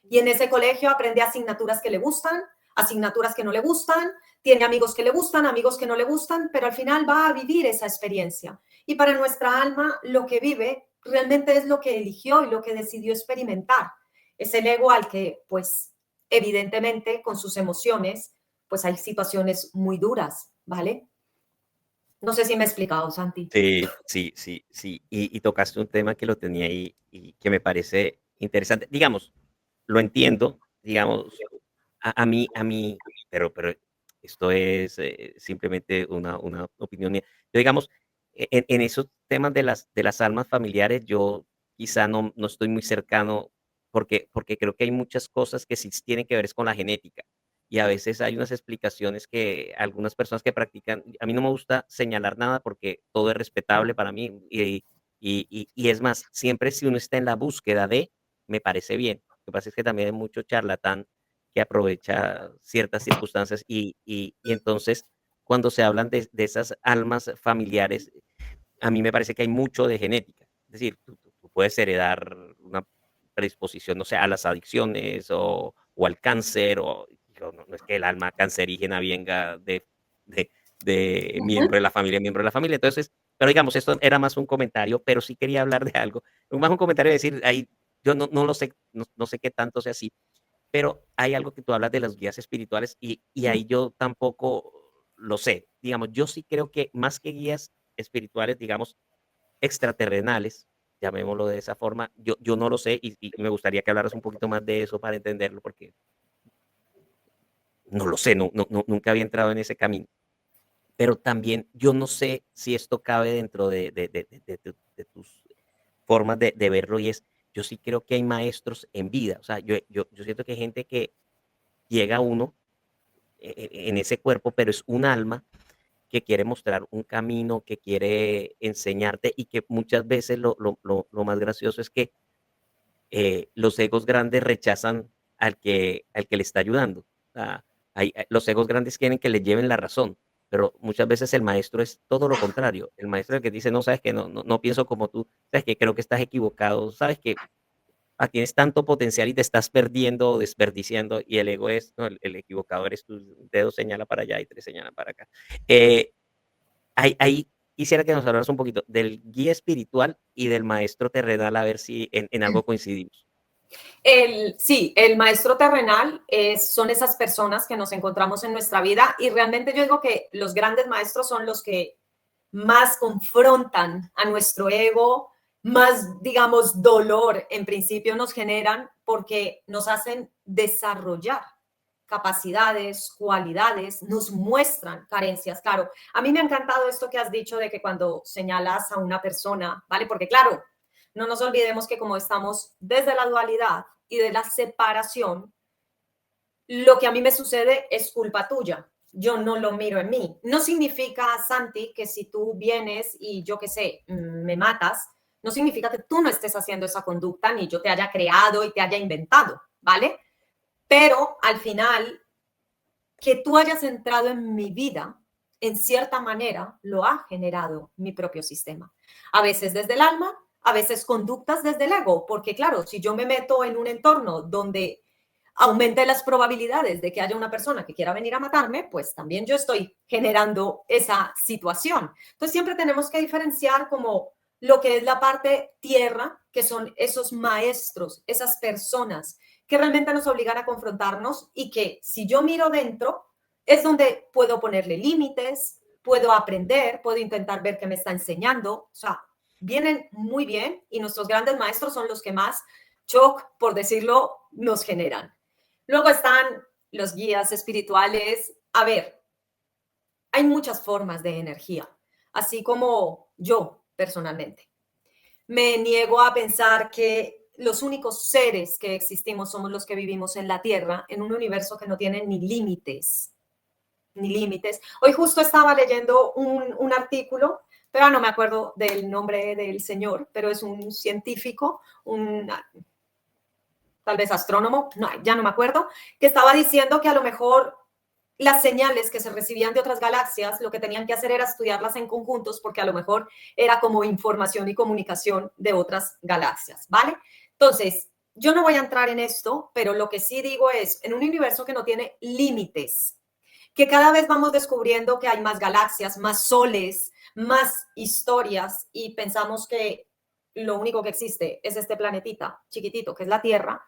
Y en ese colegio aprende asignaturas que le gustan, asignaturas que no le gustan, tiene amigos que le gustan, amigos que no le gustan, pero al final va a vivir esa experiencia. Y para nuestra alma, lo que vive realmente es lo que eligió y lo que decidió experimentar. Es el ego al que, pues, evidentemente, con sus emociones, pues hay situaciones muy duras, ¿vale? No sé si me he explicado, Santi. Sí. Y tocaste un tema que lo tenía ahí y que me parece interesante. Digamos, lo entiendo, digamos, a mí, pero esto es simplemente una opinión mía. Yo, digamos, en esos temas de las almas familiares, yo quizá no estoy muy cercano porque creo que hay muchas cosas que sí tienen que ver es con la genética. Y a veces hay unas explicaciones que algunas personas que practican, a mí no me gusta señalar nada porque todo es respetable para mí y es más, siempre si uno está en la búsqueda de, me parece bien. Lo que pasa es que también hay mucho charlatán que aprovecha ciertas circunstancias y entonces cuando se hablan de esas almas familiares, a mí me parece que hay mucho de genética. Es decir, tú puedes heredar una predisposición, no sé, a las adicciones o al cáncer, o no es que el alma cancerígena venga de, de miembro de la familia. Entonces, pero digamos, esto era más un comentario, pero sí quería hablar de algo. Más un comentario de decir, ahí, yo no lo sé, no sé qué tanto sea así, pero hay algo que tú hablas de las guías espirituales y ahí yo tampoco lo sé. Digamos, yo sí creo que más que guías espirituales, digamos, extraterrenales, llamémoslo de esa forma, yo no lo sé y me gustaría que hablaras un poquito más de eso para entenderlo, porque no lo sé, nunca había entrado en ese camino. Pero también yo no sé si esto cabe dentro de tus formas de verlo y es, yo sí creo que hay maestros en vida. O sea, yo siento que hay gente que llega a uno en ese cuerpo, pero es un alma que quiere mostrar un camino, que quiere enseñarte y que muchas veces lo más gracioso es que los egos grandes rechazan al que le está ayudando. O sea, los egos grandes quieren que le lleven la razón, pero muchas veces el maestro es todo lo contrario. El maestro es el que dice, no, sabes que no pienso como tú, sabes que creo que estás equivocado, sabes que tienes tanto potencial y te estás perdiendo o desperdiciando, y el ego es, no, el equivocado eres tú, un dedo señala para allá y tres señalan para acá. Eh, ahí quisiera que nos hablaras un poquito del guía espiritual y del maestro terrenal, a ver si en algo coincidimos. Sí, el maestro terrenal son esas personas que nos encontramos en nuestra vida y realmente yo digo que los grandes maestros son los que más confrontan a nuestro ego, más, digamos, dolor en principio nos generan porque nos hacen desarrollar capacidades, cualidades, nos muestran carencias. Claro, a mí me ha encantado esto que has dicho de que cuando señalas a una persona, ¿vale? Porque claro, no nos olvidemos que como estamos desde la dualidad y de la separación, lo que a mí me sucede es culpa tuya. Yo no lo miro en mí. No significa, Santi, que si tú vienes y yo qué sé, me matas, no significa que tú no estés haciendo esa conducta ni yo te haya creado y te haya inventado, ¿vale? Pero al final, que tú hayas entrado en mi vida, en cierta manera, lo ha generado mi propio sistema. A veces desde el alma, a veces conductas desde el ego, porque claro, si yo me meto en un entorno donde aumente las probabilidades de que haya una persona que quiera venir a matarme, pues también yo estoy generando esa situación. Entonces siempre tenemos que diferenciar como lo que es la parte tierra, que son esos maestros, esas personas que realmente nos obligan a confrontarnos y que si yo miro dentro, es donde puedo ponerle límites, puedo aprender, puedo intentar ver qué me está enseñando. O sea, vienen muy bien y nuestros grandes maestros son los que más shock, por decirlo, nos generan. Luego están los guías espirituales. A ver, hay muchas formas de energía, así como yo personalmente. Me niego a pensar que los únicos seres que existimos somos los que vivimos en la Tierra, en un universo que no tiene ni límites, ni límites. Hoy justo estaba leyendo un artículo, pero no me acuerdo del nombre del señor, pero es un científico, tal vez astrónomo, no, ya no me acuerdo, que estaba diciendo que a lo mejor las señales que se recibían de otras galaxias, lo que tenían que hacer era estudiarlas en conjuntos porque a lo mejor era como información y comunicación de otras galaxias, ¿vale? Entonces, yo no voy a entrar en esto, pero lo que sí digo es, en un universo que no tiene límites, que cada vez vamos descubriendo que hay más galaxias, más soles, más historias y pensamos que lo único que existe es este planetita chiquitito que es la Tierra,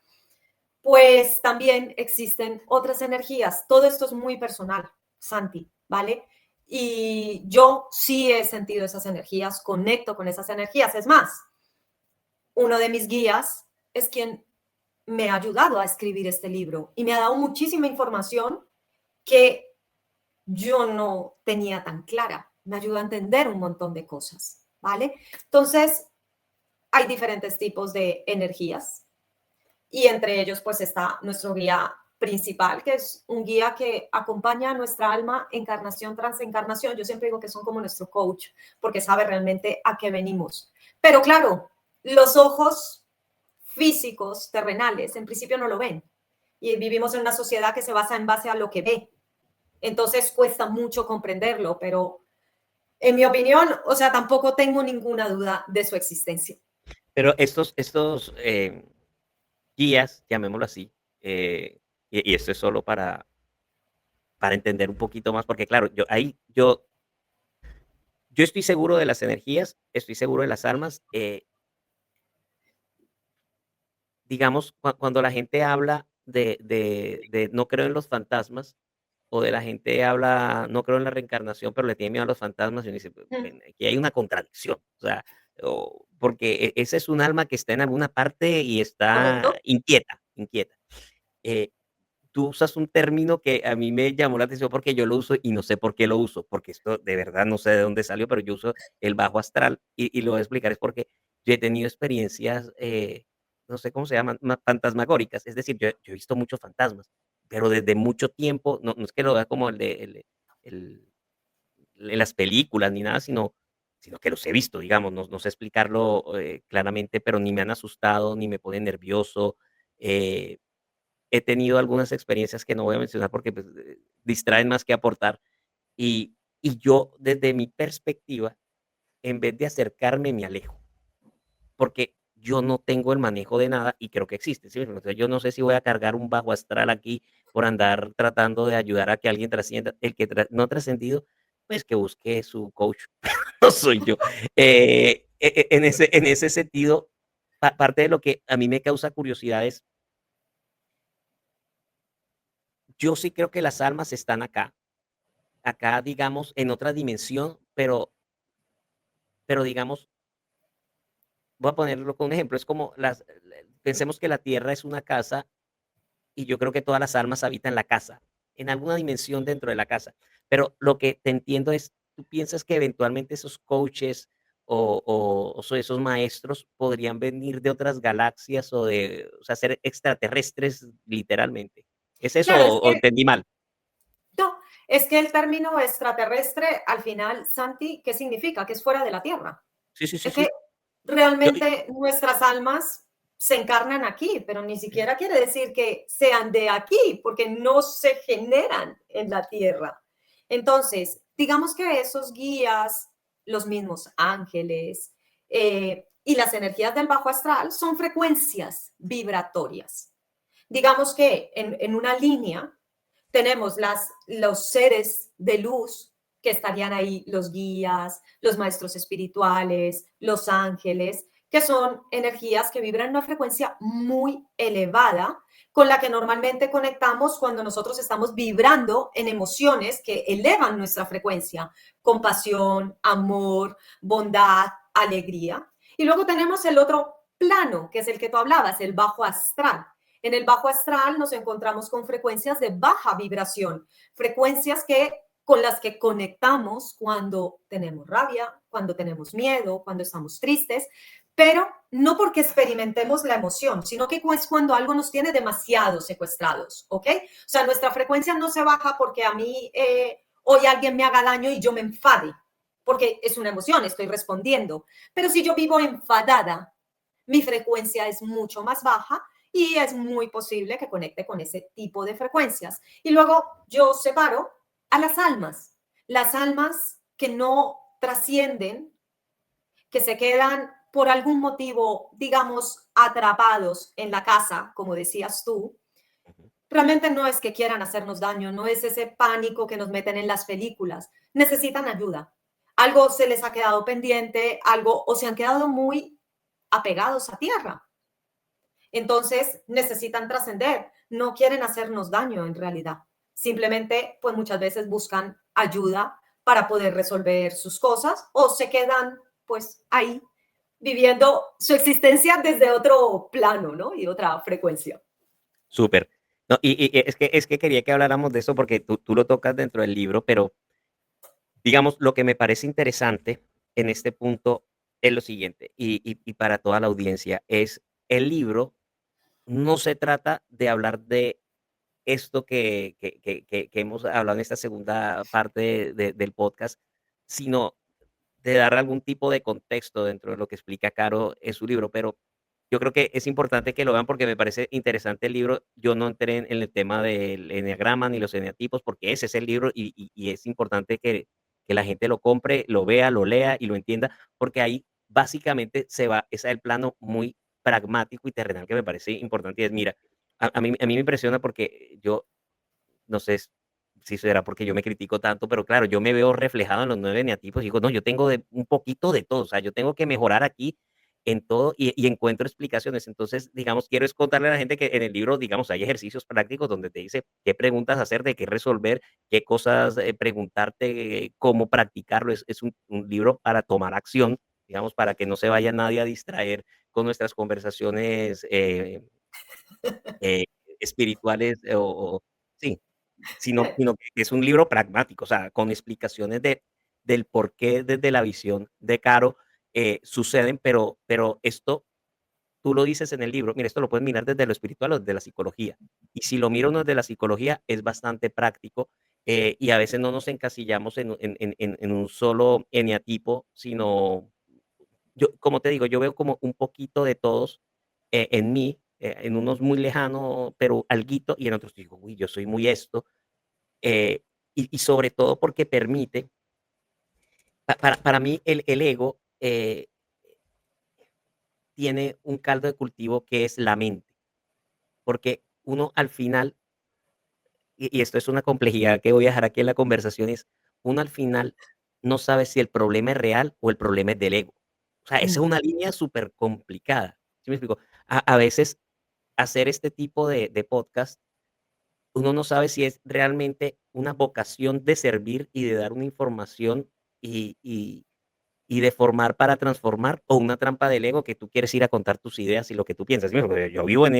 pues también existen otras energías. Todo esto es muy personal, Santi, ¿vale? Y yo sí he sentido esas energías, conecto con esas energías. Es más, uno de mis guías es quien me ha ayudado a escribir este libro y me ha dado muchísima información que yo no tenía tan clara. Me ayuda a entender un montón de cosas, ¿vale? Entonces, hay diferentes tipos de energías y entre ellos pues está nuestro guía principal, que es un guía que acompaña a nuestra alma encarnación tras encarnación. Yo siempre digo que son como nuestro coach, porque sabe realmente a qué venimos. Pero claro, los ojos físicos, terrenales, en principio no lo ven. Y vivimos en una sociedad que se basa en base a lo que ve. Entonces cuesta mucho comprenderlo, pero en mi opinión, o sea, tampoco tengo ninguna duda de su existencia. Pero estos guías, llamémoslo así, y esto es solo para entender un poquito más, porque claro, yo estoy seguro de las energías, estoy seguro de las almas. Digamos, cuando la gente habla de no creo en los fantasmas, o de la gente habla, no creo en la reencarnación, pero le tiene miedo a los fantasmas, y uno dice, Mm, aquí hay una contradicción, o sea, porque esa es un alma que está en alguna parte y está ¿correcto? inquieta, inquieta. Eh, Tú usas un término que a mí me llamó la atención porque yo lo uso y no sé por qué lo uso, porque esto de verdad no sé de dónde salió, pero yo uso el bajo astral y lo voy a explicar, es porque yo he tenido experiencias, no sé cómo se llaman, fantasmagóricas, es decir, yo he visto muchos fantasmas, pero desde mucho tiempo, no es que lo vea como el, en las películas ni nada, sino que los he visto, digamos, no sé explicarlo claramente, pero ni me han asustado, ni me pone nervioso. eh, He tenido algunas experiencias que no voy a mencionar porque, pues, distraen más que aportar. Y yo, desde mi perspectiva, en vez de acercarme, me alejo, porque yo no tengo el manejo de nada y creo que existe, ¿sí? O sea, yo no sé si voy a cargar un bajo astral aquí por andar tratando de ayudar a que alguien trascienda. El que no ha trascendido, pues, que busque su coach, no soy yo. En ese sentido, parte de lo que a mí me causa curiosidad es, yo sí creo que las almas están acá, digamos, en otra dimensión, pero digamos, voy a ponerlo con un ejemplo, es como pensemos que la Tierra es una casa y yo creo que todas las almas habitan la casa, en alguna dimensión dentro de la casa. Pero lo que te entiendo es, ¿tú piensas que eventualmente esos coaches esos maestros podrían venir de otras galaxias o sea, ser extraterrestres literalmente? ¿Es eso Claro, es o que entendí mal? no, es que el término extraterrestre, al final, Santi, ¿qué significa? Que es fuera de la Tierra. Sí, sí, sí, Es que sí. Yo, realmente nuestras almas se encarnan aquí, pero ni siquiera quiere decir que sean de aquí, porque no se generan en la Tierra. Entonces, digamos que esos guías, los mismos ángeles y las energías del bajo astral son frecuencias vibratorias. Digamos que en una línea tenemos los seres de luz que estarían ahí, los guías, los maestros espirituales, los ángeles, que son energías que vibran en una frecuencia muy elevada, con la que normalmente conectamos cuando nosotros estamos vibrando en emociones que elevan nuestra frecuencia, compasión, amor, bondad, alegría. Y luego tenemos el otro plano, que es el que tú hablabas, el bajo astral. En el bajo astral nos encontramos con frecuencias de baja vibración, frecuencias con las que conectamos cuando tenemos rabia, cuando tenemos miedo, cuando estamos tristes, pero no porque experimentemos la emoción, sino que es cuando algo nos tiene demasiado secuestrados, ¿ok? O sea, nuestra frecuencia no se baja porque a mí hoy alguien me haga daño y yo me enfade, porque es una emoción, estoy respondiendo. Pero si yo vivo enfadada, mi frecuencia es mucho más baja y es muy posible que conecte con ese tipo de frecuencias. Y luego yo separo a las almas que no trascienden, que se quedan por algún motivo, digamos, atrapados en la casa, como decías tú. Realmente no es que quieran hacernos daño, no es ese pánico que nos meten en las películas. Necesitan ayuda. Algo se les ha quedado pendiente, algo o se han quedado muy apegados a tierra. Entonces necesitan trascender, no quieren hacernos daño en realidad. Simplemente, pues muchas veces buscan ayuda para poder resolver sus cosas o se quedan pues ahí viviendo su existencia desde otro plano, ¿no? Y otra frecuencia. Súper. No, y es que quería que habláramos de eso porque tú lo tocas dentro del libro, pero digamos, lo que me parece interesante en este punto es lo siguiente, y para toda la audiencia, es el libro no se trata de hablar de esto que hemos hablado en esta segunda parte del podcast, sino de dar algún tipo de contexto dentro de lo que explica Caro en su libro, pero yo creo que es importante que lo vean porque me parece interesante el libro. Yo no entré en el tema del eneagrama ni los eneatipos porque ese es el libro y es importante que la gente lo compre, lo vea, lo lea y lo entienda, porque ahí básicamente se va, ese es el plano muy pragmático y terrenal que me parece importante. Y es, mira, a mí me impresiona porque yo no sé si será porque yo me critico tanto, pero claro, yo me veo reflejado en los 9 eneatipos y digo, no, yo tengo un poquito de todo, o sea, yo tengo que mejorar aquí en todo y encuentro explicaciones. Entonces, digamos, quiero es contarle a la gente que en el libro, digamos, hay ejercicios prácticos donde te dice qué preguntas hacer, de qué resolver, qué cosas preguntarte, cómo practicarlo. Es un libro para tomar acción, digamos, para que no se vaya nadie a distraer con nuestras conversaciones eh, espirituales sí, sino que es un libro pragmático, o sea, con explicaciones del por qué desde la visión de Caro suceden, pero esto tú lo dices en el libro, mira, esto lo puedes mirar desde lo espiritual o desde la psicología. Y si lo miro uno desde la psicología, es bastante práctico y a veces no nos encasillamos en un solo eneatipo, sino yo, como te digo, yo veo como un poquito de todos en mí, en unos muy lejano, pero alguito, y en otros digo, uy, yo soy muy esto, eh, y sobre todo porque permite, para mí el ego tiene un caldo de cultivo que es la mente, porque uno al final, y esto es una complejidad que voy a dejar aquí en la conversación, es uno al final no sabe si el problema es real o el problema es del ego. O sea, esa es una línea súper complicada. ¿Sí me explico? A veces hacer este tipo de podcast, uno no sabe si es realmente una vocación de servir y de dar una información y, y, y de formar para transformar o una trampa del ego que tú quieres ir a contar tus ideas y lo que tú piensas. ¿Sí? Porque yo vivo en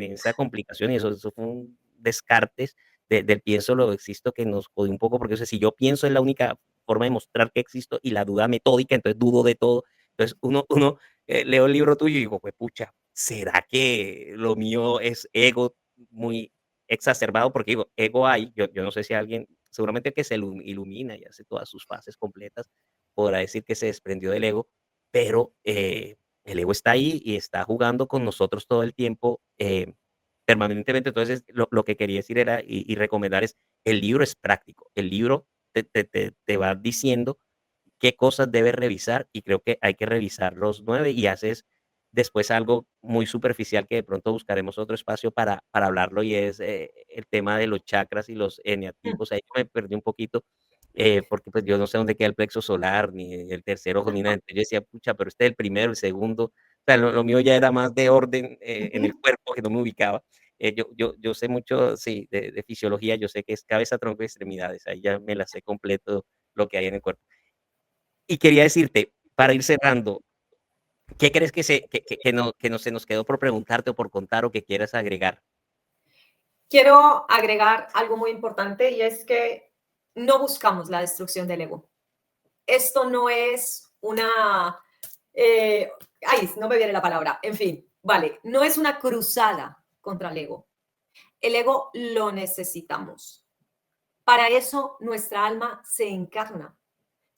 esa complicación y eso fue un descartes del pienso, lo existo que nos jodió un poco porque o sea, si yo pienso es la única forma de mostrar que existo y la duda metódica, entonces dudo de todo. Entonces uno leo el libro tuyo y digo, pues pucha, ¿será que lo mío es ego muy exacerbado? Porque digo, ego hay, yo no sé si alguien, seguramente el que se ilumina y hace todas sus fases completas, podrá decir que se desprendió del ego, pero el ego está ahí y está jugando con nosotros todo el tiempo, permanentemente. Entonces, lo que quería decir era y recomendar es, el libro es práctico, el libro te va diciendo qué cosas debes revisar y creo que hay que revisar los 9 y haces después algo muy superficial que de pronto buscaremos otro espacio para hablarlo y es el tema de los chakras y los eneatipos. Ahí me perdí un poquito porque pues yo no sé dónde queda el plexo solar, ni el tercer ojo, ni nada. Entonces yo decía, pucha, pero este es el primero, el segundo. O sea, lo mío ya era más de orden en el cuerpo que no me ubicaba. Yo sé mucho, sí, de fisiología, yo sé que es cabeza, tronco y extremidades. Ahí ya me la sé completo lo que hay en el cuerpo. Y quería decirte, para ir cerrando, ¿qué crees que no se nos quedó por preguntarte o por contar o que quieras agregar? Quiero agregar algo muy importante y es que no buscamos la destrucción del ego. Esto no es una, ay, no me viene la palabra, en fin, vale, no es una cruzada contra el ego. El ego lo necesitamos. Para eso nuestra alma se encarna.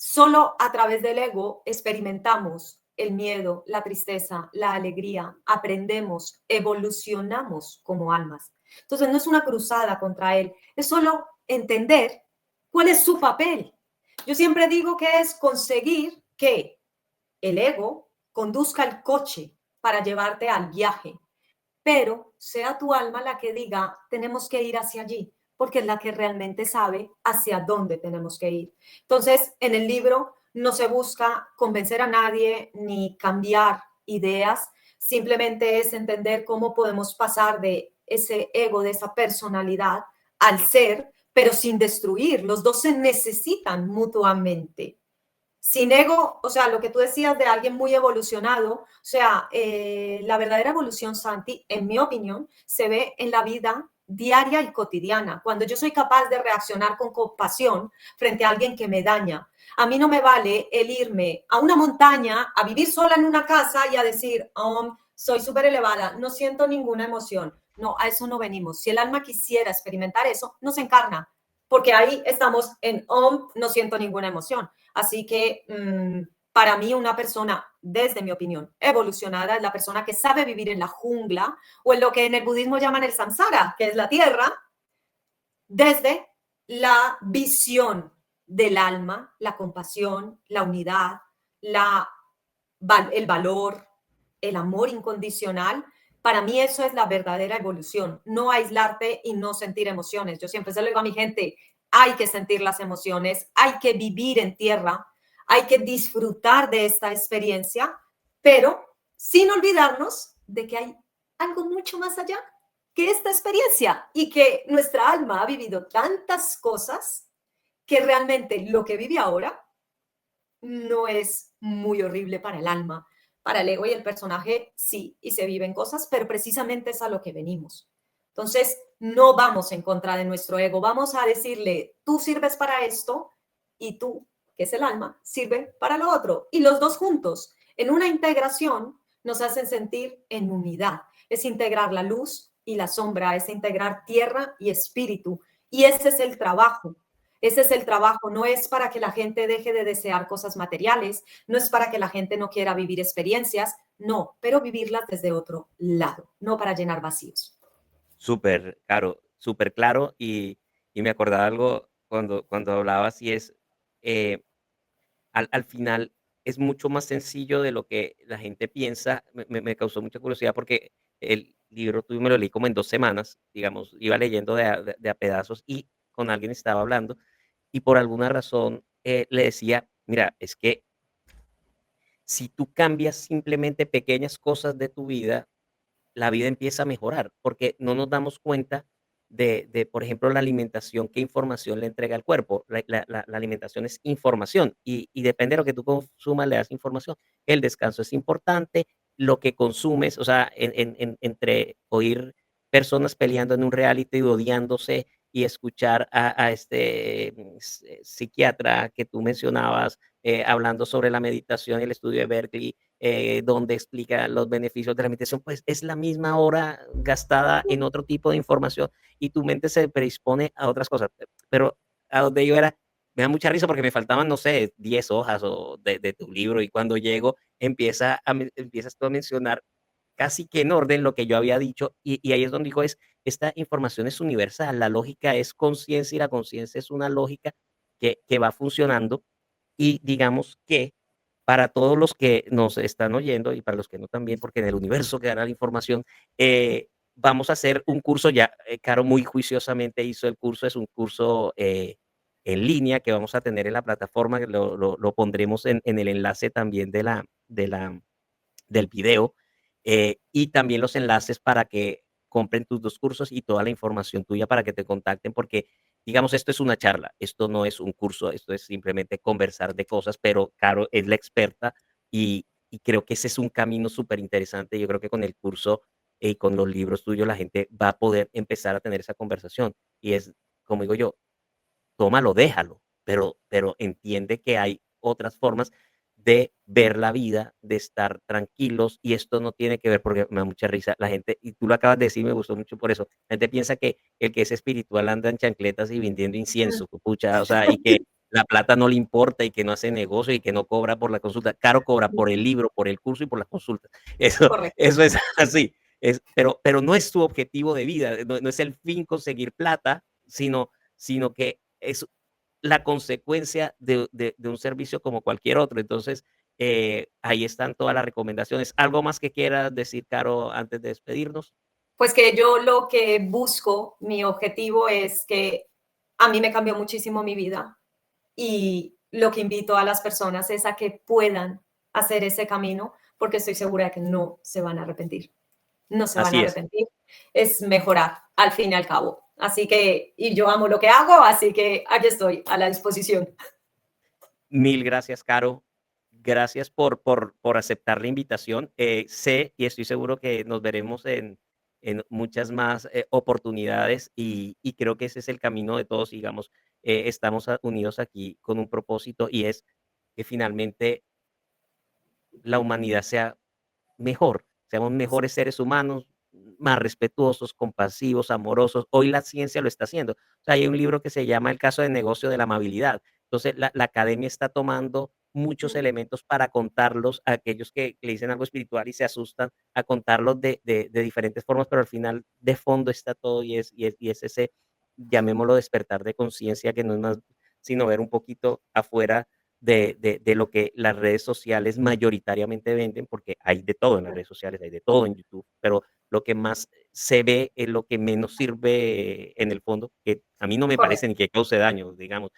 Solo a través del ego experimentamos el miedo, la tristeza, la alegría, aprendemos, evolucionamos como almas. Entonces no es una cruzada contra él, es solo entender cuál es su papel. Yo siempre digo que es conseguir que el ego conduzca el coche para llevarte al viaje, pero sea tu alma la que diga, tenemos que ir hacia allí, porque es la que realmente sabe hacia dónde tenemos que ir. Entonces, en el libro no se busca convencer a nadie ni cambiar ideas, simplemente es entender cómo podemos pasar de ese ego, de esa personalidad, al ser, pero sin destruir. Los dos se necesitan mutuamente. Sin ego, o sea, lo que tú decías de alguien muy evolucionado, o sea, la verdadera evolución, Santi, en mi opinión, se ve en la vida diaria y cotidiana, cuando yo soy capaz de reaccionar con compasión frente a alguien que me daña. A mí no me vale el irme a una montaña, a vivir sola en una casa y a decir, soy súper elevada, no siento ninguna emoción. No, a eso no venimos. Si el alma quisiera experimentar eso, no se encarna, porque ahí estamos en no siento ninguna emoción. Así que para mí una persona, desde mi opinión, evolucionada es la persona que sabe vivir en la jungla o en lo que en el budismo llaman el samsara, que es la tierra, desde la visión del alma, la compasión, la unidad, el valor, el amor incondicional. Para mí eso es la verdadera evolución, no aislarte y no sentir emociones. Yo siempre se lo digo a mi gente, hay que sentir las emociones, hay que vivir en tierra, hay que disfrutar de esta experiencia, pero sin olvidarnos de que hay algo mucho más allá que esta experiencia y que nuestra alma ha vivido tantas cosas que realmente lo que vive ahora no es muy horrible para el alma. Para el ego y el personaje sí, y se viven cosas, pero precisamente es a lo que venimos. Entonces, no vamos en contra de nuestro ego, vamos a decirle, tú sirves para esto y tú, que es el alma, sirve para lo otro. Y los dos juntos, en una integración, nos hacen sentir en unidad. Es integrar la luz y la sombra, es integrar tierra y espíritu. Y ese es el trabajo. Ese es el trabajo, no es para que la gente deje de desear cosas materiales, no es para que la gente no quiera vivir experiencias, no, pero vivirlas desde otro lado, no para llenar vacíos. Súper, Caro, súper claro y me acordaba algo cuando hablabas y es, eh, al final es mucho más sencillo de lo que la gente piensa. Me causó mucha curiosidad porque el libro tuyo me lo leí como en 2 semanas, digamos, iba leyendo de a pedazos y con alguien estaba hablando y por alguna razón, le decía: "Mira, es que si tú cambias simplemente pequeñas cosas de tu vida, la vida empieza a mejorar, porque no nos damos cuenta por ejemplo, la alimentación, qué información le entrega al cuerpo. La alimentación es información y depende de lo que tú consumas, le das información. El descanso es importante, lo que consumes, o sea, entre oír personas peleando en un reality, odiándose y escuchar a este psiquiatra que tú mencionabas hablando sobre la meditación y el estudio de Berkeley, donde explica los beneficios de la meditación, pues es la misma hora gastada en otro tipo de información y tu mente se predispone a otras cosas. Pero a donde yo era, me da mucha risa porque me faltaban, no sé, 10 hojas de tu libro y cuando llego empiezas tú a mencionar casi que en orden lo que yo había dicho y ahí es donde digo, esta información es universal, la lógica es conciencia y la conciencia es una lógica que va funcionando y digamos que para todos los que nos están oyendo y para los que no también, porque en el universo quedará la información, vamos a hacer un curso ya, Caro muy juiciosamente hizo el curso, es un curso en línea que vamos a tener en la plataforma, que lo pondremos en el enlace también del video y también los enlaces para que compren tus 2 cursos y toda la información tuya para que te contacten, porque, digamos, esto es una charla, esto no es un curso, esto es simplemente conversar de cosas, pero Caro es la experta y creo que ese es un camino súper interesante. Yo creo que con el curso y con los libros tuyos la gente va a poder empezar a tener esa conversación y es, como digo yo, tómalo, déjalo, pero entiende que hay otras formas de ver la vida, de estar tranquilos, y esto no tiene que ver, porque me da mucha risa la gente, y tú lo acabas de decir, me gustó mucho por eso, la gente piensa que el que es espiritual anda en chancletas y vendiendo incienso, pucha, o sea, y que la plata no le importa y que no hace negocio y que no cobra por la consulta. Caro cobra por el libro, por el curso y por las consultas. Eso, Correcto. eso es así. Pero no es su objetivo de vida, no es el fin conseguir plata, sino que es la consecuencia de un servicio como cualquier otro. Entonces, ahí están todas las recomendaciones. ¿Algo más que quieras decir, Caro, antes de despedirnos? Pues que yo lo que busco, mi objetivo es que a mí me cambió muchísimo mi vida y lo que invito a las personas es a que puedan hacer ese camino porque estoy segura de que no se van a arrepentir. No se van a Así es. arrepentir. Es mejorar al fin y al cabo. Así que, y yo amo lo que hago, así que aquí estoy a la disposición. Mil gracias, Caro. Gracias por aceptar la invitación. Sé y estoy seguro que nos veremos en muchas más oportunidades y creo que ese es el camino de todos, digamos, estamos unidos aquí con un propósito y es que finalmente la humanidad sea mejor, seamos mejores seres humanos, más respetuosos, compasivos, amorosos. Hoy la ciencia lo está haciendo. O sea, hay un libro que se llama El caso de negocio de la amabilidad. Entonces, la academia está tomando muchos elementos para contarlos a aquellos que le dicen algo espiritual y se asustan, a contarlos de diferentes formas, pero al final de fondo está todo y es ese, llamémoslo despertar de conciencia, que no es más sino ver un poquito afuera de lo que las redes sociales mayoritariamente venden, porque hay de todo en las redes sociales, hay de todo en YouTube, pero lo que más se ve es lo que menos sirve en el fondo, que a mí no me parece Correcto. ni que cause daño, digamos,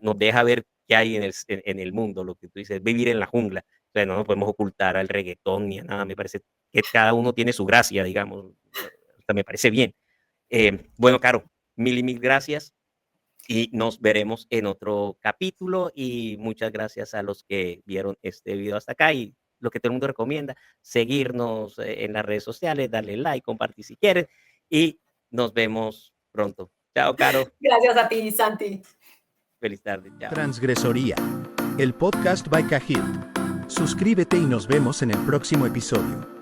nos deja ver qué hay en el mundo, lo que tú dices, vivir en la jungla. O sea, no nos podemos ocultar al reggaetón ni a nada, me parece que cada uno tiene su gracia, digamos, o sea, me parece bien. Bueno, Caro, mil y mil gracias y nos veremos en otro capítulo y muchas gracias a los que vieron este video hasta acá y lo que todo el mundo recomienda, seguirnos en las redes sociales, darle like, compartir si quieren y nos vemos pronto. Chao, Caro. Gracias a ti, Santi. Feliz tarde. Chao. Transgresoría. El podcast by Cahill. Suscríbete y nos vemos en el próximo episodio.